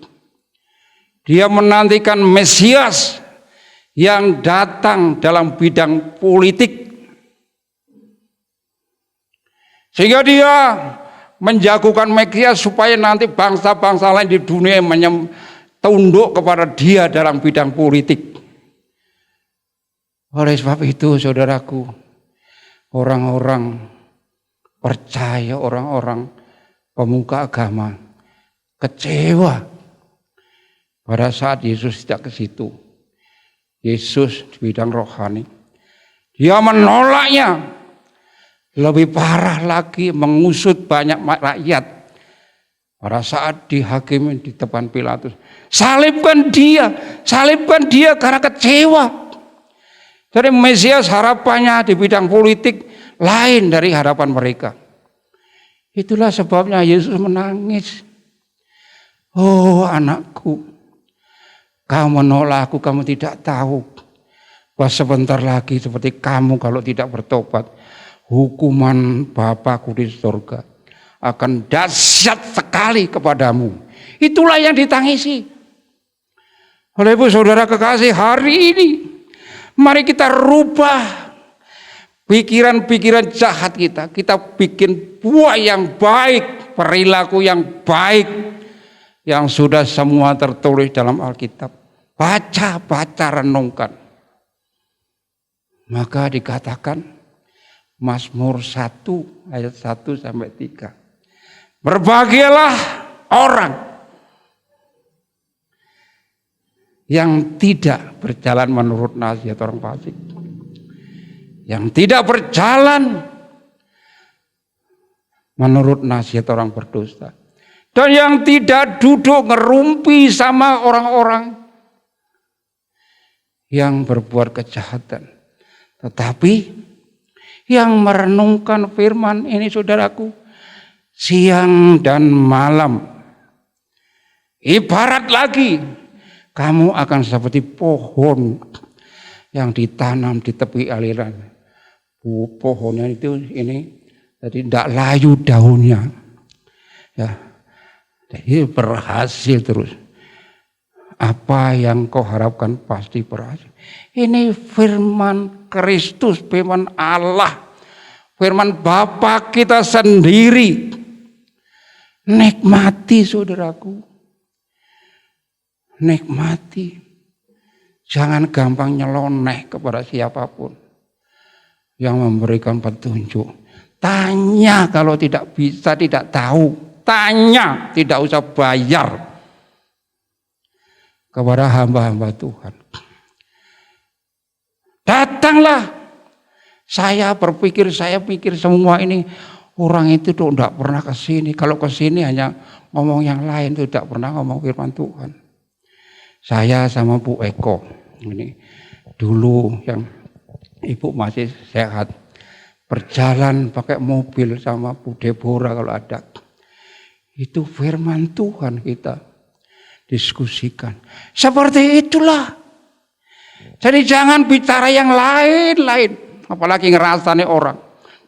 dia menantikan Mesias yang datang dalam bidang politik. Sehingga dia menjagokan Mesias supaya nanti bangsa-bangsa lain di dunia tunduk kepada dia dalam bidang politik. Oleh sebab itu saudaraku, orang-orang percaya, orang-orang pemuka agama kecewa pada saat Yesus tidak ke situ. Yesus di bidang rohani, dia menolaknya. Lebih parah lagi, mengusut banyak rakyat pada saat dihakimi di depan Pilatus. Salibkan dia karena kecewa. Jadi Mesias harapannya di bidang politik lain dari harapan mereka. Itulah sebabnya Yesus menangis. Oh anakku, kamu menolak aku, kamu tidak tahu bahwa sebentar lagi seperti kamu kalau tidak bertobat, hukuman Bapakku di surga akan dahsyat sekali kepadamu. Itulah yang ditangisi. Oleh ibu saudara kekasih, hari ini mari kita rubah pikiran-pikiran jahat kita. Kita bikin buah yang baik, perilaku yang baik, yang sudah semua tertulis dalam Alkitab. Baca, renungkan. Maka dikatakan Mazmur 1 ayat 1 sampai 3. Berbahagialah orang yang tidak berjalan menurut nasihat orang fasik, yang tidak berjalan menurut nasihat orang berdosa, dan yang tidak duduk ngerumpi sama orang-orang yang berbuat kejahatan, tetapi yang merenungkan firman ini saudaraku siang dan malam. Ibarat lagi kamu akan seperti pohon yang ditanam di tepi aliran. Pohonnya itu ini jadi tidak layu daunnya. Ya. Jadi berhasil terus. Apa yang kau harapkan pasti berhasil. Ini firman Kristus, firman Allah, firman Bapa kita sendiri. Nikmati saudaraku. Nikmati. Jangan gampang nyeloneh kepada siapapun yang memberikan petunjuk. Tanya kalau tidak bisa, tidak tahu. Tanya, tidak usah bayar kepada hamba-hamba Tuhan. Datanglah. Saya pikir semua ini orang itu tuh tidak pernah ke sini. Kalau ke sini hanya ngomong yang lain, tuh tidak pernah ngomong firman Tuhan. Saya sama Bu Eko ini dulu yang ibu masih sehat, berjalan pakai mobil sama Bu Deborah kalau ada. Itu firman Tuhan kita diskusikan. Seperti itulah. Jadi jangan bicara yang lain-lain, apalagi ngerasani orang.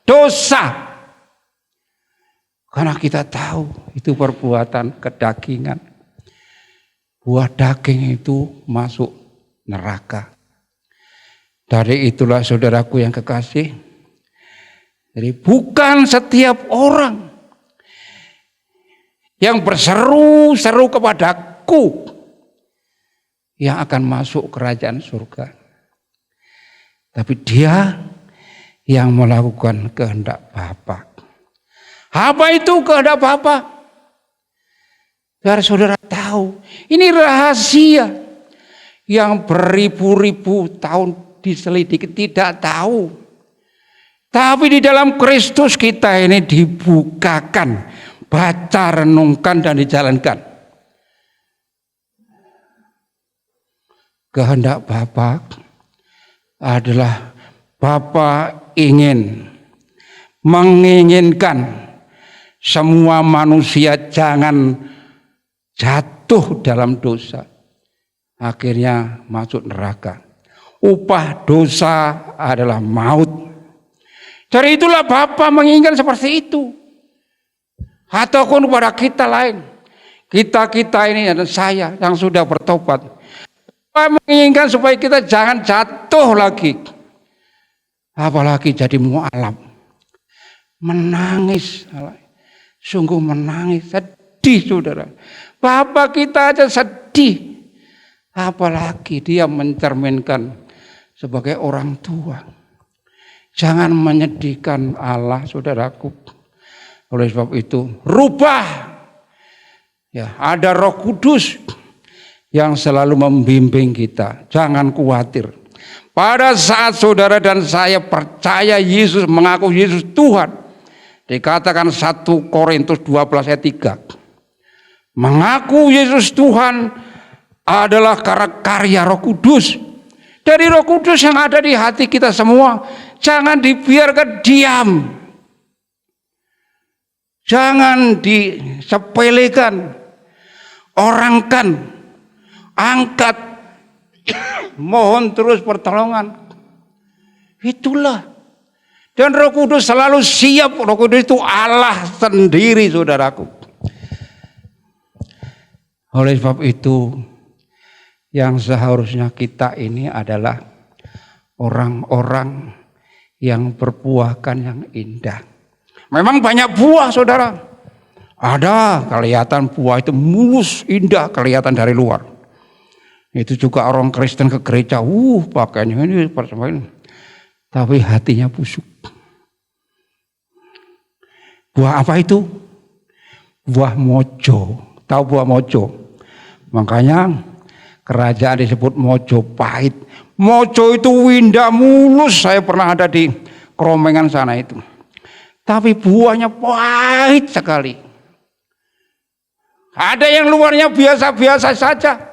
Dosa. Karena kita tahu itu perbuatan kedagingan. Buah daging itu masuk neraka. Dari itulah saudaraku yang kekasih. Jadi bukan setiap orang yang berseru-seru kepadaku yang akan masuk kerajaan surga. Tapi dia yang melakukan kehendak Bapa. Apa itu kehendak Bapa? Biar saudara tahu, ini rahasia yang beribu-ribu tahun diselidiki tidak tahu. Tapi di dalam Kristus kita ini dibukakan, baca, renungkan dan dijalankan. Kehendak Bapa adalah Bapa menginginkan semua manusia jangan jatuh dalam dosa. Akhirnya masuk neraka. Upah dosa adalah maut. Dari itulah Bapa menginginkan seperti itu. Ataupun kepada kita lain. Kita ini dan saya yang sudah bertobat. Menginginkan supaya kita jangan jatuh lagi, apalagi jadi mualaf, menangis, sungguh menangis, sedih saudara. Bapak kita aja sedih, apalagi dia mencerminkan sebagai orang tua. Jangan menyedihkan Allah, saudaraku. Oleh sebab itu, rubah. Ya, ada Roh Kudus yang selalu membimbing kita. Jangan khawatir. Pada saat saudara dan saya percaya Yesus, mengaku Yesus Tuhan, dikatakan 1 Korintus 12 ayat 3. Mengaku Yesus Tuhan adalah karena karya Roh Kudus. Dari Roh Kudus yang ada di hati kita semua, jangan dibiarkan diam. Jangan disepelekan, orangkan, angkat, mohon terus pertolongan. Itulah. Dan Roh Kudus selalu siap. Roh Kudus itu Allah sendiri, saudaraku. Oleh sebab itu, yang seharusnya kita ini adalah orang-orang yang berbuahkan yang indah. Memang banyak buah, saudara. Ada kelihatan buah itu mulus, indah, kelihatan dari luar. Itu juga orang Kristen ke gereja, pakainya ini persembahan, tapi hatinya busuk. Buah apa itu? Buah mojo. Tahu buah mojo? Makanya kerajaan disebut Mojopahit. Mojo itu indah mulus. Saya pernah ada di Kromengan sana itu. Tapi buahnya pahit sekali. Ada yang luarnya biasa-biasa saja.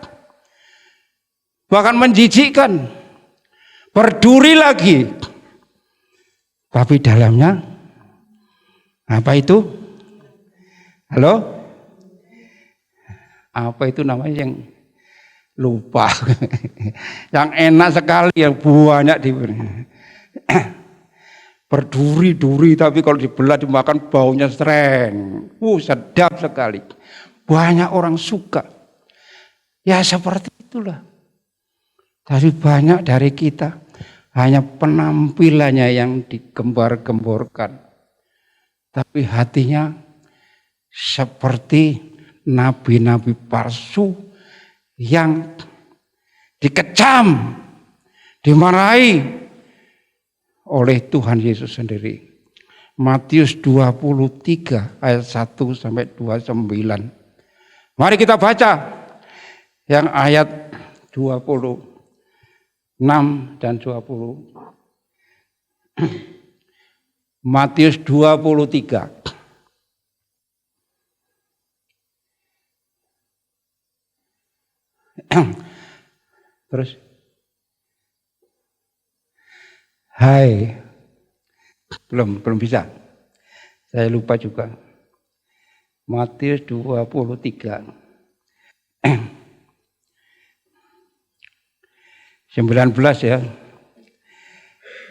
Bahkan menjijikkan, berduri lagi. Tapi dalamnya, apa itu? Halo? Apa itu namanya yang lupa? Yang enak sekali, yang buahnya diberi. Berduri-duri, tapi kalau dibelah dimakan baunya sereng. Sedap sekali. Banyak orang suka. Ya seperti itulah. Tapi banyak dari kita hanya penampilannya yang digembar-gemborkan. Tapi hatinya seperti nabi-nabi palsu yang dikecam, dimarahi oleh Tuhan Yesus sendiri. Matius 23 ayat 1 sampai 29. Mari kita baca yang ayat 26 dan 20. Matius 23. Terus hai, belum bisa. Saya lupa juga. Matius 23. 19 ya.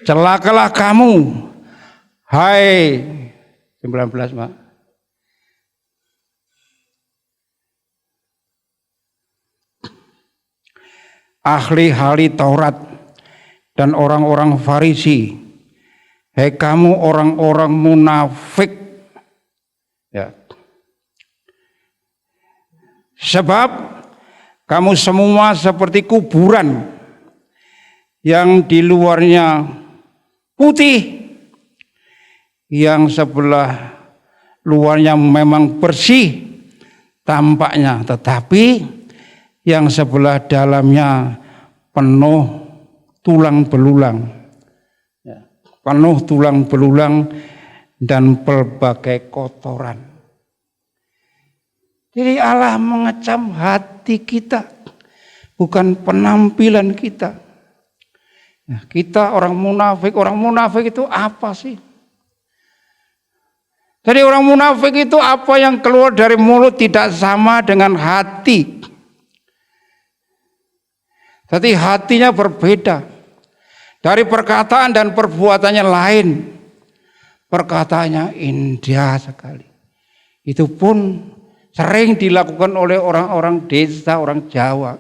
Celakalah kamu, hai 19 Pak. Ahli-ahli Taurat dan orang-orang Farisi, hai kamu orang-orang munafik, ya. Sebab kamu semua seperti kuburan yang di luarnya putih, yang sebelah luarnya memang bersih tampaknya, tetapi yang sebelah dalamnya penuh tulang belulang, penuh tulang belulang dan berbagai kotoran. Jadi Allah mengecam hati kita, bukan penampilan kita. Kita orang munafik itu apa sih? Jadi orang munafik itu apa yang keluar dari mulut tidak sama dengan hati. Jadi hatinya berbeda. Dari perkataan dan perbuatannya lain. Perkataannya indah sekali. Itu pun sering dilakukan oleh orang-orang desa, orang Jawa.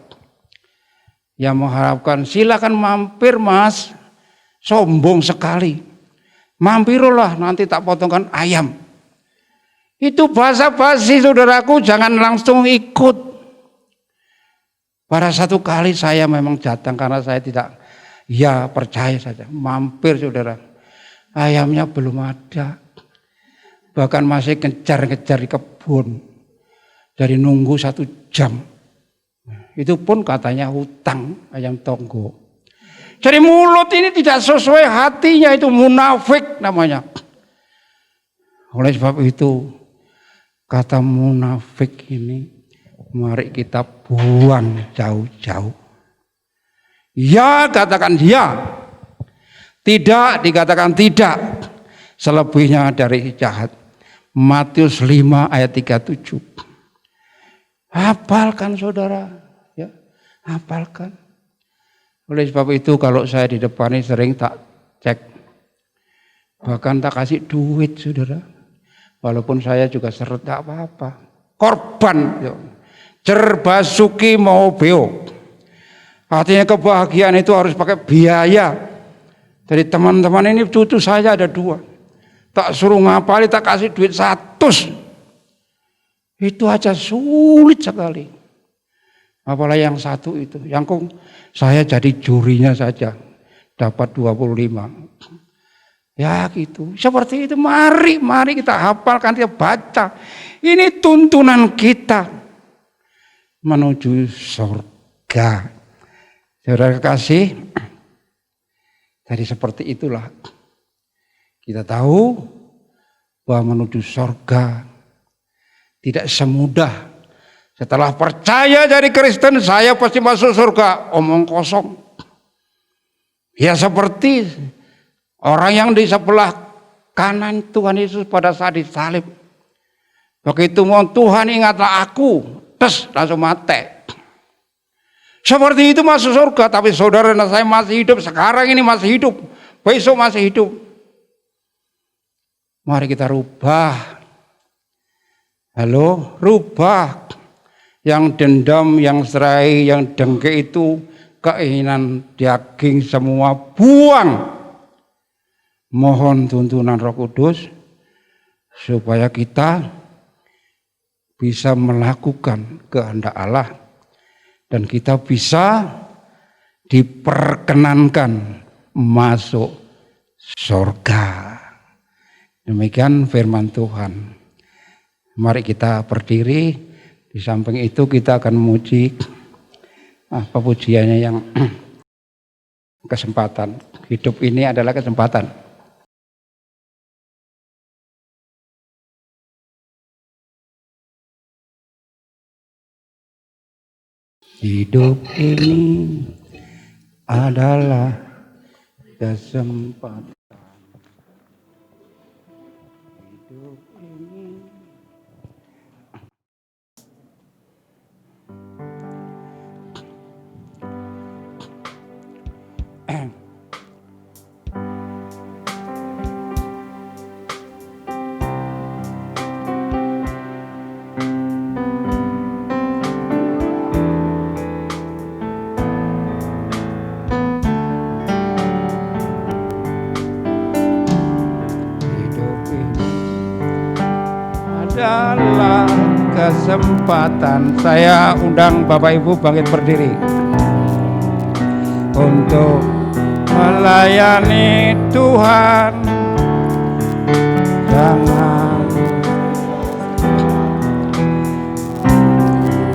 Yang mengharapkan silakan mampir Mas, sombong sekali. Mampirlah nanti tak potongkan ayam. Itu bahasa basi saudaraku, jangan langsung ikut. Pada satu kali saya memang datang karena saya tidak, ya percaya saja, mampir saudara. Ayamnya belum ada. Bahkan masih ngejar-ngejar di kebun. Dari nunggu 1 jam. Itu pun katanya hutang ayam tonggo. Jadi mulut ini tidak sesuai hatinya, itu munafik namanya. Oleh sebab itu, kata munafik ini mari kita buang jauh-jauh. Ya katakan ya. Tidak dikatakan tidak. Selebihnya dari jahat. Matius 5 ayat 37. Hafalkan saudara. Ya, hafalkan. Oleh sebab itu kalau saya di depan ini sering tak cek. Bahkan tak kasih duit saudara. Walaupun saya juga seret tak apa-apa. Korban. Ya. Cerbasuki mau beo. Artinya kebahagiaan itu harus pakai biaya. Jadi teman-teman ini cucu saya ada 2. Tak suruh ngapalin, tak kasih duit 100. Itu aja sulit sekali. Apalagi yang 1 itu. Yang saya jadi jurinya saja. Dapat 25. Ya gitu. Seperti itu. Mari kita hafalkan, kita baca. Ini tuntunan kita menuju surga. Saudara kekasih, jadi seperti itulah. Kita tahu bahwa menuju surga tidak semudah. Setelah percaya jadi Kristen, saya pasti masuk surga. Omong kosong. Ya seperti orang yang di sebelah kanan Tuhan Yesus pada saat disalib. Begitu mau Tuhan ingatlah aku, tes langsung mati. Seperti itu masuk surga, tapi saudara dan saya masih hidup, sekarang ini masih hidup, besok masih hidup. Mari kita rubah. Halo, rubah. Yang dendam, yang serai, yang dengki itu, keinginan daging semua buang. Mohon tuntunan Roh Kudus supaya kita bisa melakukan kehendak Allah dan kita bisa diperkenankan masuk surga. Demikian firman Tuhan. Mari kita berdiri. Di samping itu kita akan memuji pujiannya yang kesempatan. Hidup ini adalah kesempatan. Hidup ini adalah kesempatan. Hidup ini adalah kesempatan. Saya undang Bapak Ibu bangkit berdiri untuk melayani Tuhan. Jangan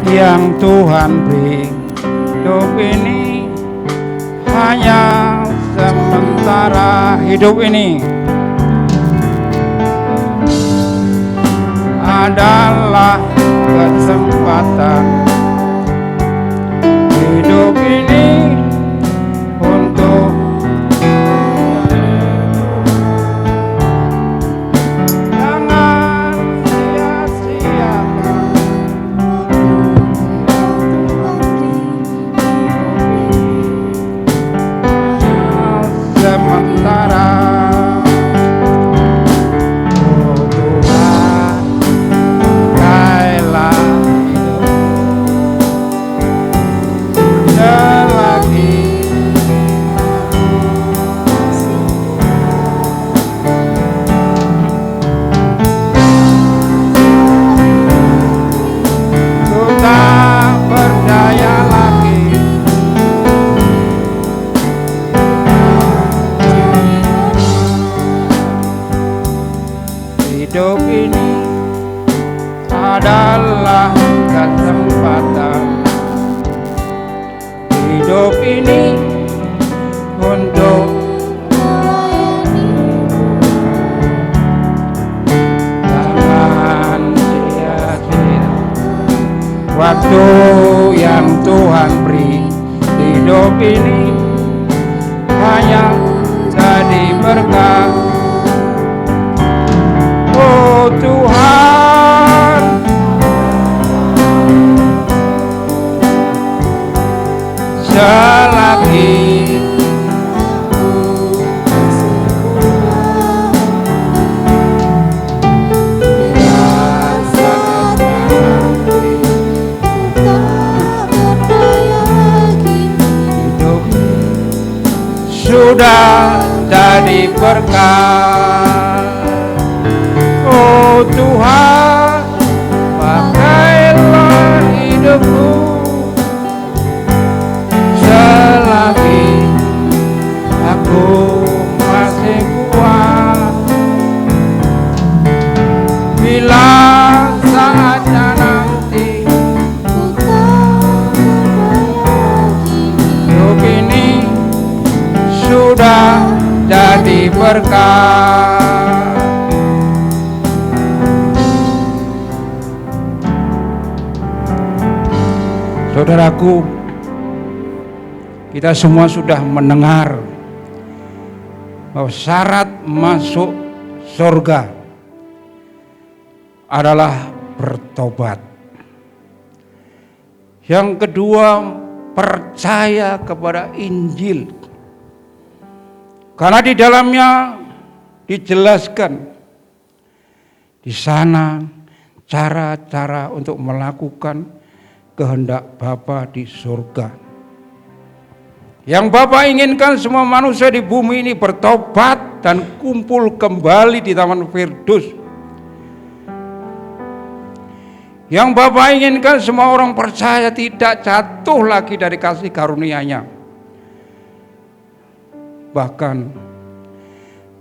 yang Tuhan beri hidup ini hanya sementara. Hidup ini adalah kesempatan. Hidup ini untuk jangan sia-siakan sementara. Oh Tuhan, pakailah selagi ku tak berdaya lagi. Hidup ini adalah kesempatan. Hidup ini untuk jangan sia-sia waktu yang Tuhan beri. Hidup ini hanya jadi berkah. Oh Tuhan, selagi hidup sudah jadi berkah. Oh Tuhan, pakailah hidupku selagi aku masih kuat. Bila saatnya nanti hidup ini sudah jadi berkah. Saudaraku, kita semua sudah mendengar bahwa syarat masuk surga adalah bertobat. Yang kedua, percaya kepada Injil. Karena di dalamnya dijelaskan di sana cara-cara untuk melakukan kehendak Bapa di surga. Yang Bapa inginkan semua manusia di bumi ini bertobat dan kumpul kembali di Taman Firdaus. Yang Bapa inginkan semua orang percaya tidak jatuh lagi dari kasih karunia-Nya, bahkan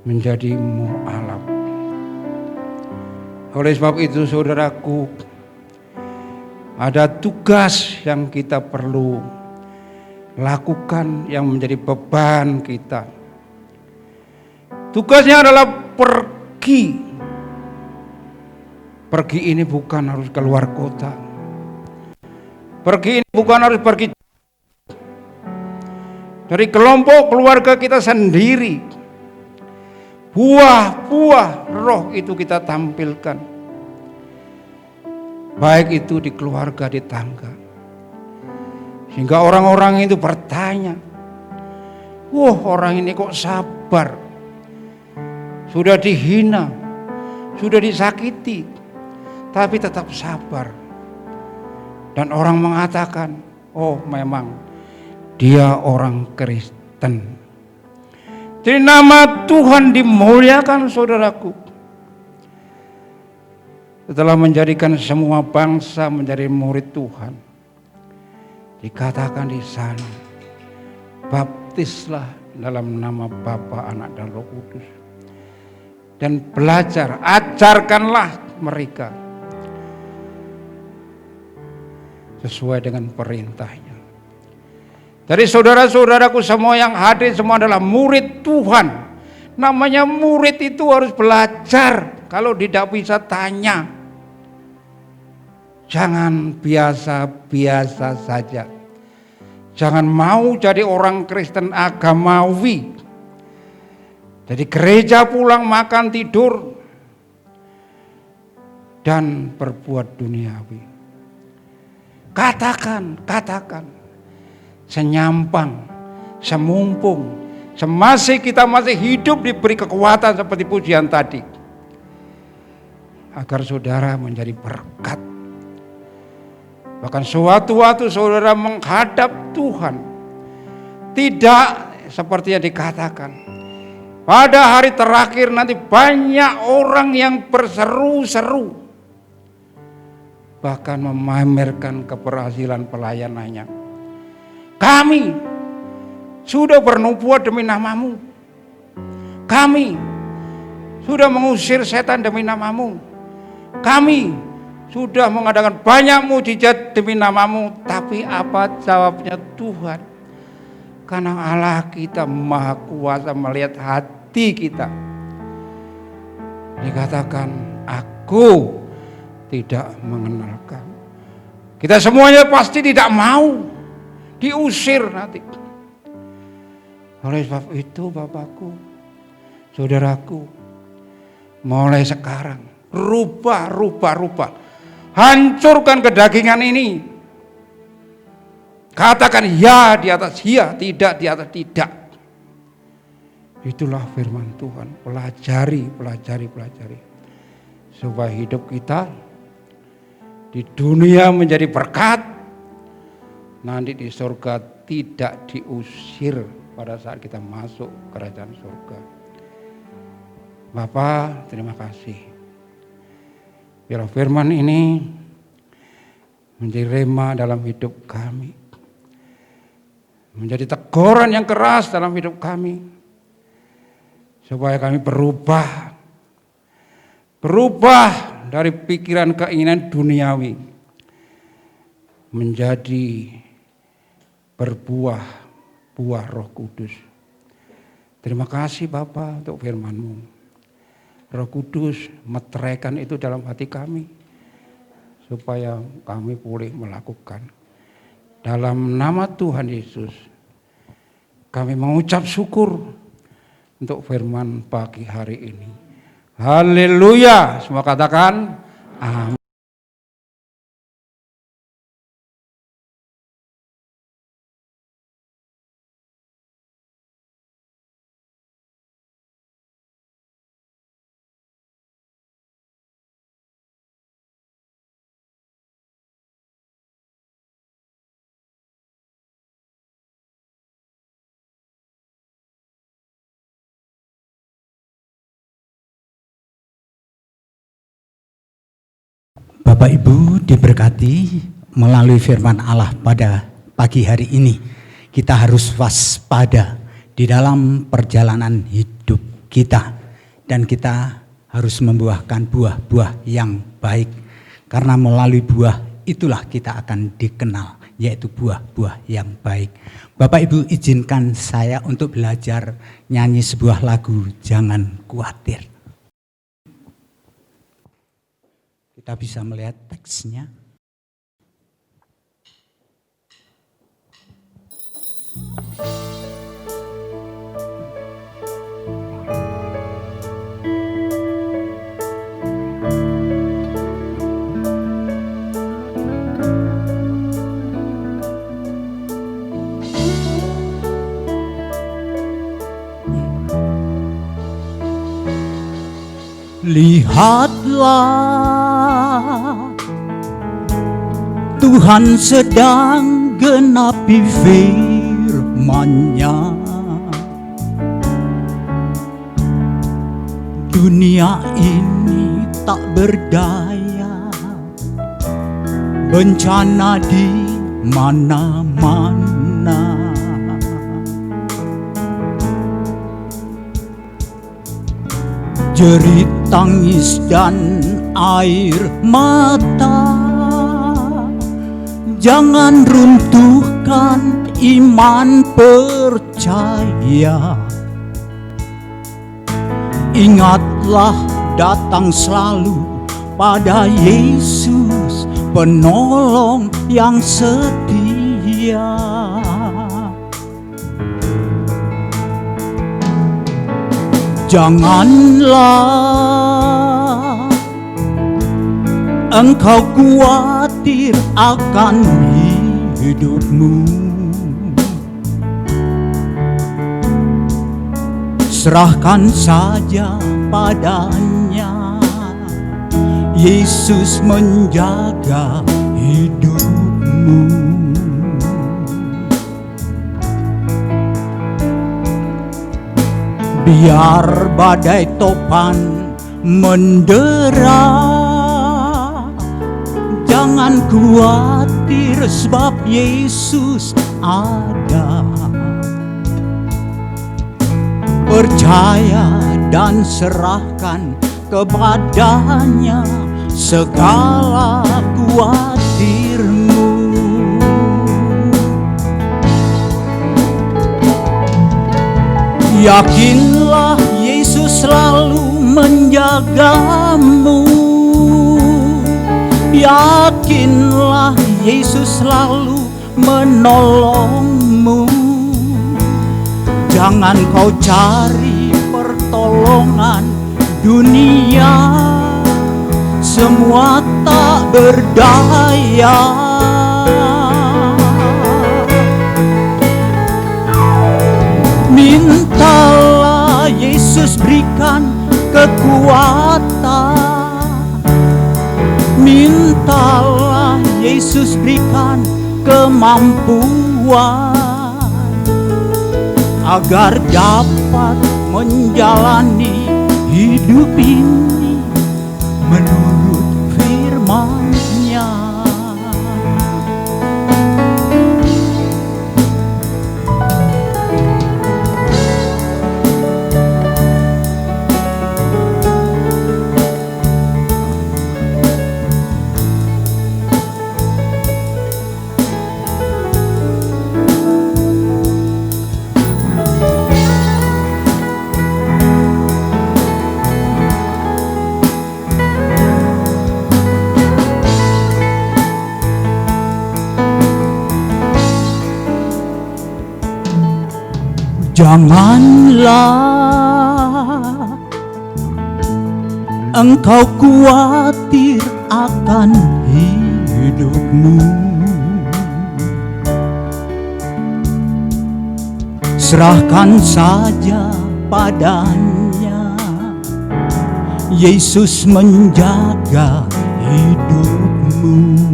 menjadi mu'alaf. Oleh sebab itu saudaraku, ada tugas yang kita perlu lakukan yang menjadi beban kita. Tugasnya adalah pergi. Pergi ini bukan harus keluar kota. Pergi ini bukan harus pergi dari kelompok keluarga kita sendiri. Buah-buah roh itu kita tampilkan. Baik itu di keluarga, di tangga. Sehingga orang-orang itu bertanya, wah orang ini kok sabar. Sudah dihina, sudah disakiti, tapi tetap sabar. Dan orang mengatakan, oh memang dia orang Kristen. Jadi nama Tuhan dimuliakan saudaraku. setelah menjadikan semua bangsa menjadi murid Tuhan, dikatakan di sana, baptislah dalam nama Bapa, Anak, dan Roh Kudus, dan belajar, ajarkanlah mereka sesuai dengan perintahnya. Jadi saudara-saudaraku semua yang hadir semua adalah murid Tuhan. Namanya murid itu harus belajar. Kalau tidak bisa tanya. Jangan biasa-biasa saja. Jangan mau jadi orang Kristen agamawi. Jadi gereja pulang makan tidur dan berbuat duniawi. Katakan. Senyampang, semumpung, semasih kita masih hidup diberi kekuatan seperti pujian tadi. Agar saudara menjadi berkat. Bahkan suatu-waktu saudara menghadap Tuhan. Tidak seperti yang dikatakan. Pada hari terakhir nanti banyak orang yang berseru-seru. Bahkan memamerkan keberhasilan pelayanannya. Kami sudah bernubuat demi namamu. Kami sudah mengusir setan demi namamu. Kami sudah mengadakan banyak mujizat demi namamu. Tapi apa jawabnya Tuhan? Karena Allah kita maha kuasa melihat hati kita. Dikatakan, aku tidak mengenalkan. Kita semuanya pasti tidak mau. Diusir nanti. Oleh sebab itu Bapakku, saudaraku, mulai sekarang rubah. Hancurkan kedagingan ini. Katakan ya di atas ya, tidak di atas tidak. Itulah firman Tuhan. Pelajari. Supaya hidup kita di dunia menjadi berkat. Nanti di surga tidak diusir pada saat kita masuk kerajaan surga. Bapak, terima kasih. Biar firman ini menjadi rema dalam hidup kami. Menjadi teguran yang keras dalam hidup kami. Supaya kami berubah. Berubah dari pikiran keinginan duniawi. Menjadi berbuah Roh Kudus. Terima kasih Bapa untuk firman-Mu. Roh Kudus meteraikan itu dalam hati kami supaya kami boleh melakukan. Dalam nama Tuhan Yesus kami mengucap syukur untuk firman pagi hari ini. Haleluya. Semua katakan amin. Bapak Ibu diberkati melalui firman Allah pada pagi hari ini. Kita harus waspada di dalam perjalanan hidup kita. Dan kita harus membuahkan buah-buah yang baik. Karena melalui buah itulah kita akan dikenal, yaitu buah-buah yang baik. Bapak Ibu izinkan saya untuk belajar nyanyi sebuah lagu Jangan Khawatir. Kita bisa melihat teksnya. Lihatlah, Tuhan sedang genapi firman-Nya. Dunia ini tak berdaya bencana di mana-mana. Jerit tangis dan air mata, jangan runtuhkan iman percaya. Ingatlah datang selalu pada Yesus, penolong yang setia. Janganlah engkau khawatir akan hidupmu. Serahkan saja padanya, Yesus menjaga hidupmu. Biar badai topan mendera, jangan khawatir sebab Yesus ada. Percaya dan serahkan kepadanya segala khawatirmu. Yakinlah Yesus selalu menjagamu. Yakinlah Yesus selalu menolongmu. Jangan kau cari pertolongan dunia, semua tak berdaya. Mintalah Yesus berikan kekuatan. Mintalah Yesus berikan kemampuan agar dapat menjalani hidup ini menurut firman-Nya. Janganlah engkau khawatir akan hidupmu. Serahkan saja padanya, Yesus menjaga hidupmu.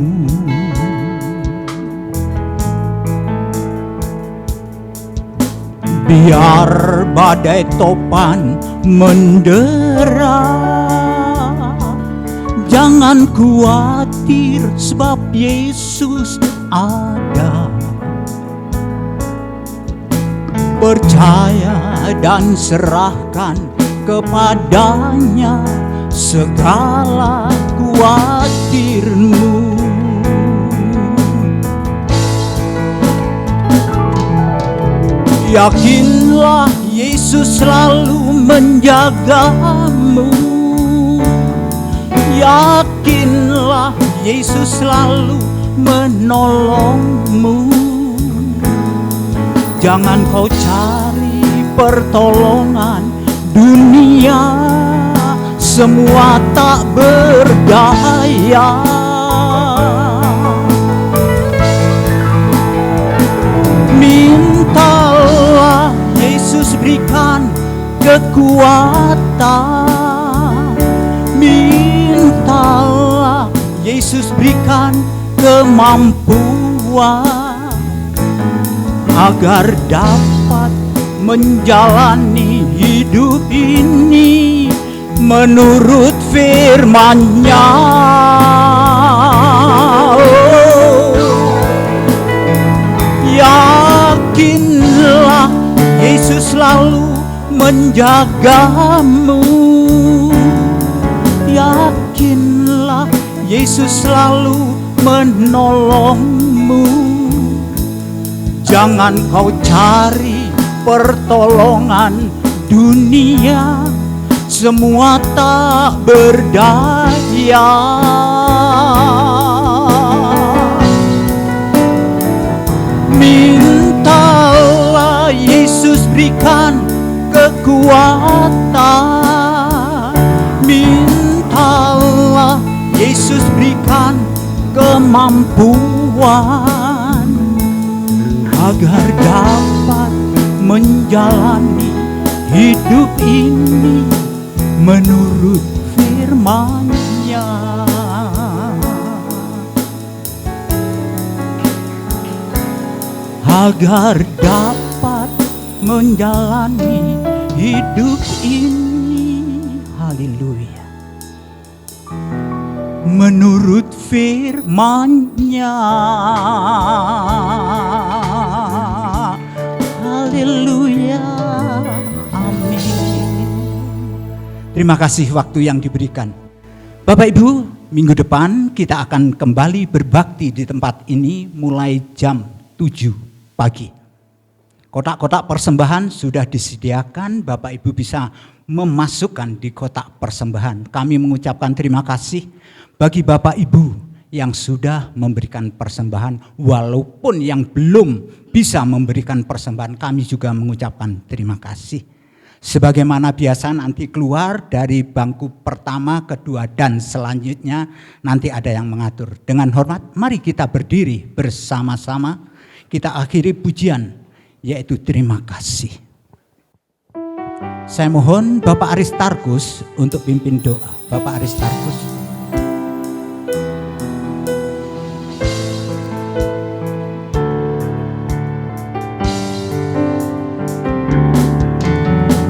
Biar badai topan mendera, jangan khawatir sebab Yesus ada. Percaya dan serahkan kepadanya segala khawatirmu. Yakinlah Yesus selalu menjagamu. Yakinlah Yesus selalu menolongmu. Jangan kau cari pertolongan dunia, semua tak berdaya. Mintalah Yesus berikan kekuatan. Mintalah Yesus berikan kemampuan agar dapat menjalani hidup ini menurut firman-Nya. menjagamu. Yakinlah Yesus selalu menolongmu. Jangan kau cari pertolongan dunia, semua tak berdaya. Mintalah Yesus berikan kekuatan, mintalah Yesus berikan kemampuan agar dapat menjalani hidup ini menurut firman-Nya. Agar dapat menjalani hidup ini, haleluya, menurut firman-Nya. Haleluya, amin. Terima kasih waktu yang diberikan. Bapak Ibu, minggu depan kita akan kembali berbakti di tempat ini mulai jam 7 pagi. Kotak-kotak persembahan sudah disediakan, Bapak Ibu bisa memasukkan di kotak persembahan. Kami mengucapkan terima kasih bagi Bapak Ibu yang sudah memberikan persembahan, walaupun yang belum bisa memberikan persembahan, kami juga mengucapkan terima kasih. Sebagaimana biasa nanti keluar dari bangku pertama, kedua, dan selanjutnya nanti ada yang mengatur. Dengan hormat, mari kita berdiri bersama-sama. Kita akhiri pujian, yaitu terima kasih. Saya mohon Bapak Aristarkus untuk pimpin doa. Bapak Aristarkus.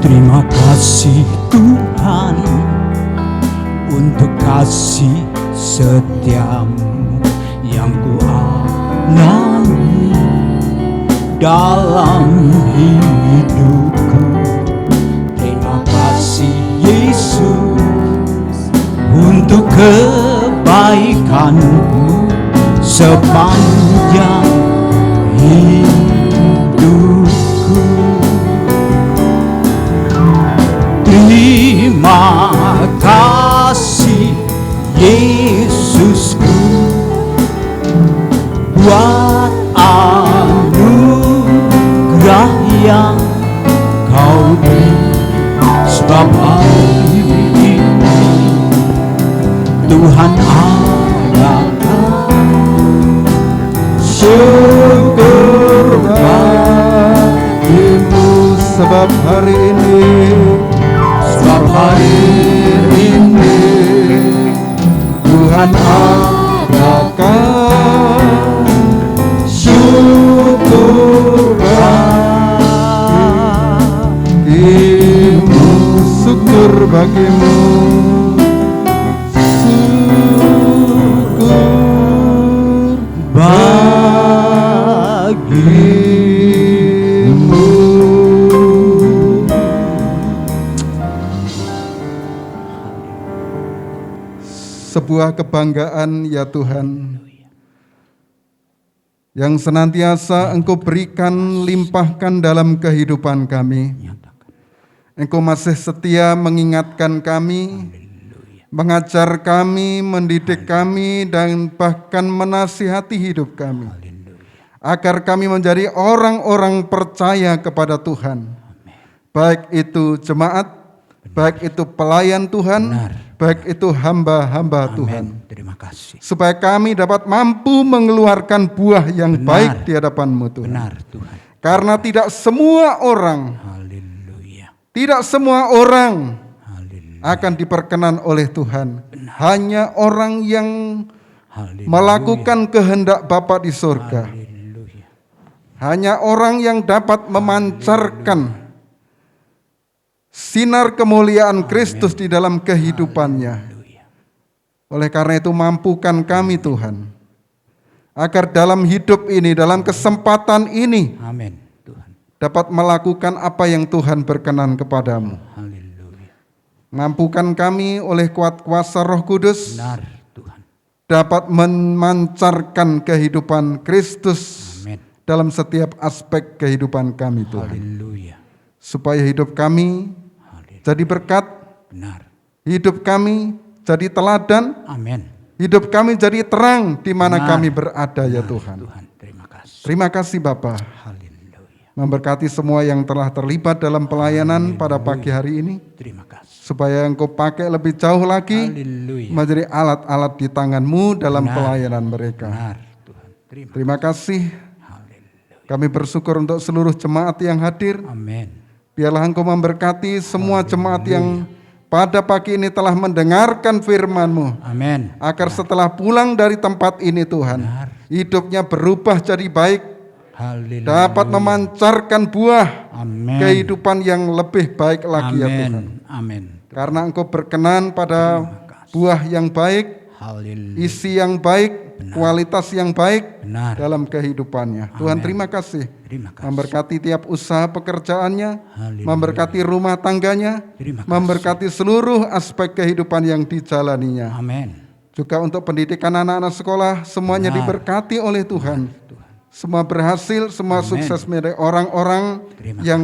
Terima kasih Tuhan untuk kasih setiamu yang kualami dalam hidupku. Terima kasih Yesus untuk kebaikanmu sepanjang hidupku. Terima kasih Yesusku buat anugerah yang kau beri, sebab hari ini Tuhan adakan syukur bagimu, sebab hari ini Tuhan adakan syukur bagimu, syukur bagimu, syukur bagimu. Sebuah kebanggaan ya Tuhan, yang senantiasa Engkau berikan, limpahkan dalam kehidupan kami. Engkau masih setia mengingatkan kami, mengajar kami, mendidik kami, dan bahkan menasihati hidup kami, agar kami menjadi orang-orang percaya kepada Tuhan. Baik itu jemaat, baik itu pelayan Tuhan, baik itu hamba-hamba Tuhan. Terima kasih. Supaya kami dapat mampu mengeluarkan buah yang baik di hadapan-Mu Tuhan. Benar Tuhan. Karena tidak semua orang, Haleluya. tidak semua orang Haleluya. akan diperkenan oleh Tuhan. Hanya orang yang Haleluya. melakukan kehendak Bapa di surga. Haleluya. Hanya orang yang dapat memancarkan sinar kemuliaan Kristus di dalam kehidupannya. Oleh karena itu mampukan kami Tuhan, agar dalam hidup ini, dalam kesempatan ini, Amin Tuhan. dapat melakukan apa yang Tuhan berkenan kepadamu. Haleluya. Mampukan kami oleh kuat kuasa Roh Kudus Benar Tuhan. dapat memancarkan kehidupan Kristus Amin. dalam setiap aspek kehidupan kami Tuhan. Haleluya. Supaya hidup kami Haleluya. jadi berkat, Benar. hidup kami jadi teladan, Amin. hidup kami jadi terang di mana Benar. kami berada ya Tuhan. Tuhan, terima kasih. Terima kasih Bapa. Haleluya. Memberkati semua yang telah terlibat dalam pelayanan pada pagi hari ini. Terima kasih. Supaya Engkau pakai lebih jauh lagi Haleluya. menjadi alat-alat di tangan-Mu dalam Benar. pelayanan mereka. Benar Tuhan. Terima kasih. Haleluya. Kami bersyukur untuk seluruh jemaat yang hadir. Amin. Biarlah Engkau memberkati semua jemaat yang pada pagi ini telah mendengarkan firman-Mu. Amin. Agar setelah pulang dari tempat ini Tuhan, hidupnya berubah jadi baik, Haleluya. dapat memancarkan buah Amin. kehidupan yang lebih baik lagi ya Tuhan. Amin. Karena Engkau berkenan pada buah yang baik, Haleluya. isi yang baik, kualitas yang baik Benar. dalam kehidupannya. Tuhan terima kasih. Terima kasih. Memberkati tiap usaha pekerjaannya, Haleluya. memberkati rumah tangganya, Terima kasih. memberkati seluruh aspek kehidupan yang dijalaninya. Amin. Juga untuk pendidikan anak-anak sekolah, semuanya Benar. diberkati oleh Tuhan. Semua berhasil, semua Amin. sukses menjadi orang-orang Terima yang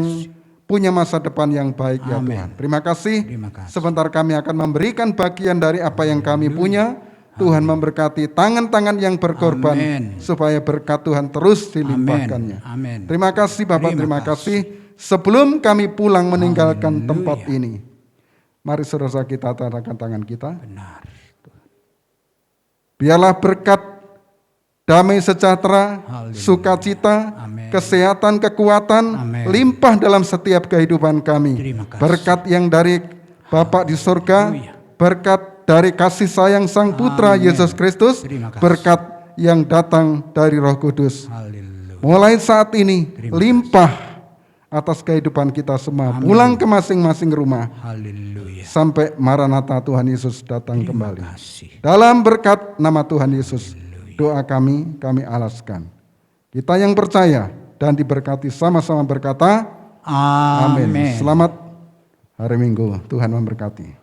punya masa depan yang baik ya Amin. Tuhan. Terima kasih. Terima kasih. Sebentar kami akan memberikan bagian dari apa yang kami punya. Tuhan memberkati tangan-tangan yang berkorban Amin. supaya berkat Tuhan terus dilimpahkannya. Amin. Terima kasih Bapak, Terima terima kasih. Sebelum kami pulang meninggalkan tempat ini, mari saudara kita tandangkan tangan kita. Benar. Biarlah berkat, damai sejahtera, Haleluya. sukacita, Amin. kesehatan, kekuatan, Amin. limpah dalam setiap kehidupan kami. Terima kasih. Berkat yang dari Bapa di surga, Haleluya. berkat dari kasih sayang Sang Putra Amin. Yesus Kristus, Terima kasih. berkat yang datang dari Roh Kudus. Haleluya. Mulai saat ini, Terima limpah atas kehidupan kita semua. Amin. Pulang ke masing-masing rumah, Haleluya. sampai Maranatha Tuhan Yesus datang Terima kembali. kasih. Dalam berkat nama Tuhan Yesus, doa kami alaskan. Kita yang percaya dan diberkati sama-sama berkata, Amin. amin. Selamat hari Minggu, Tuhan memberkati.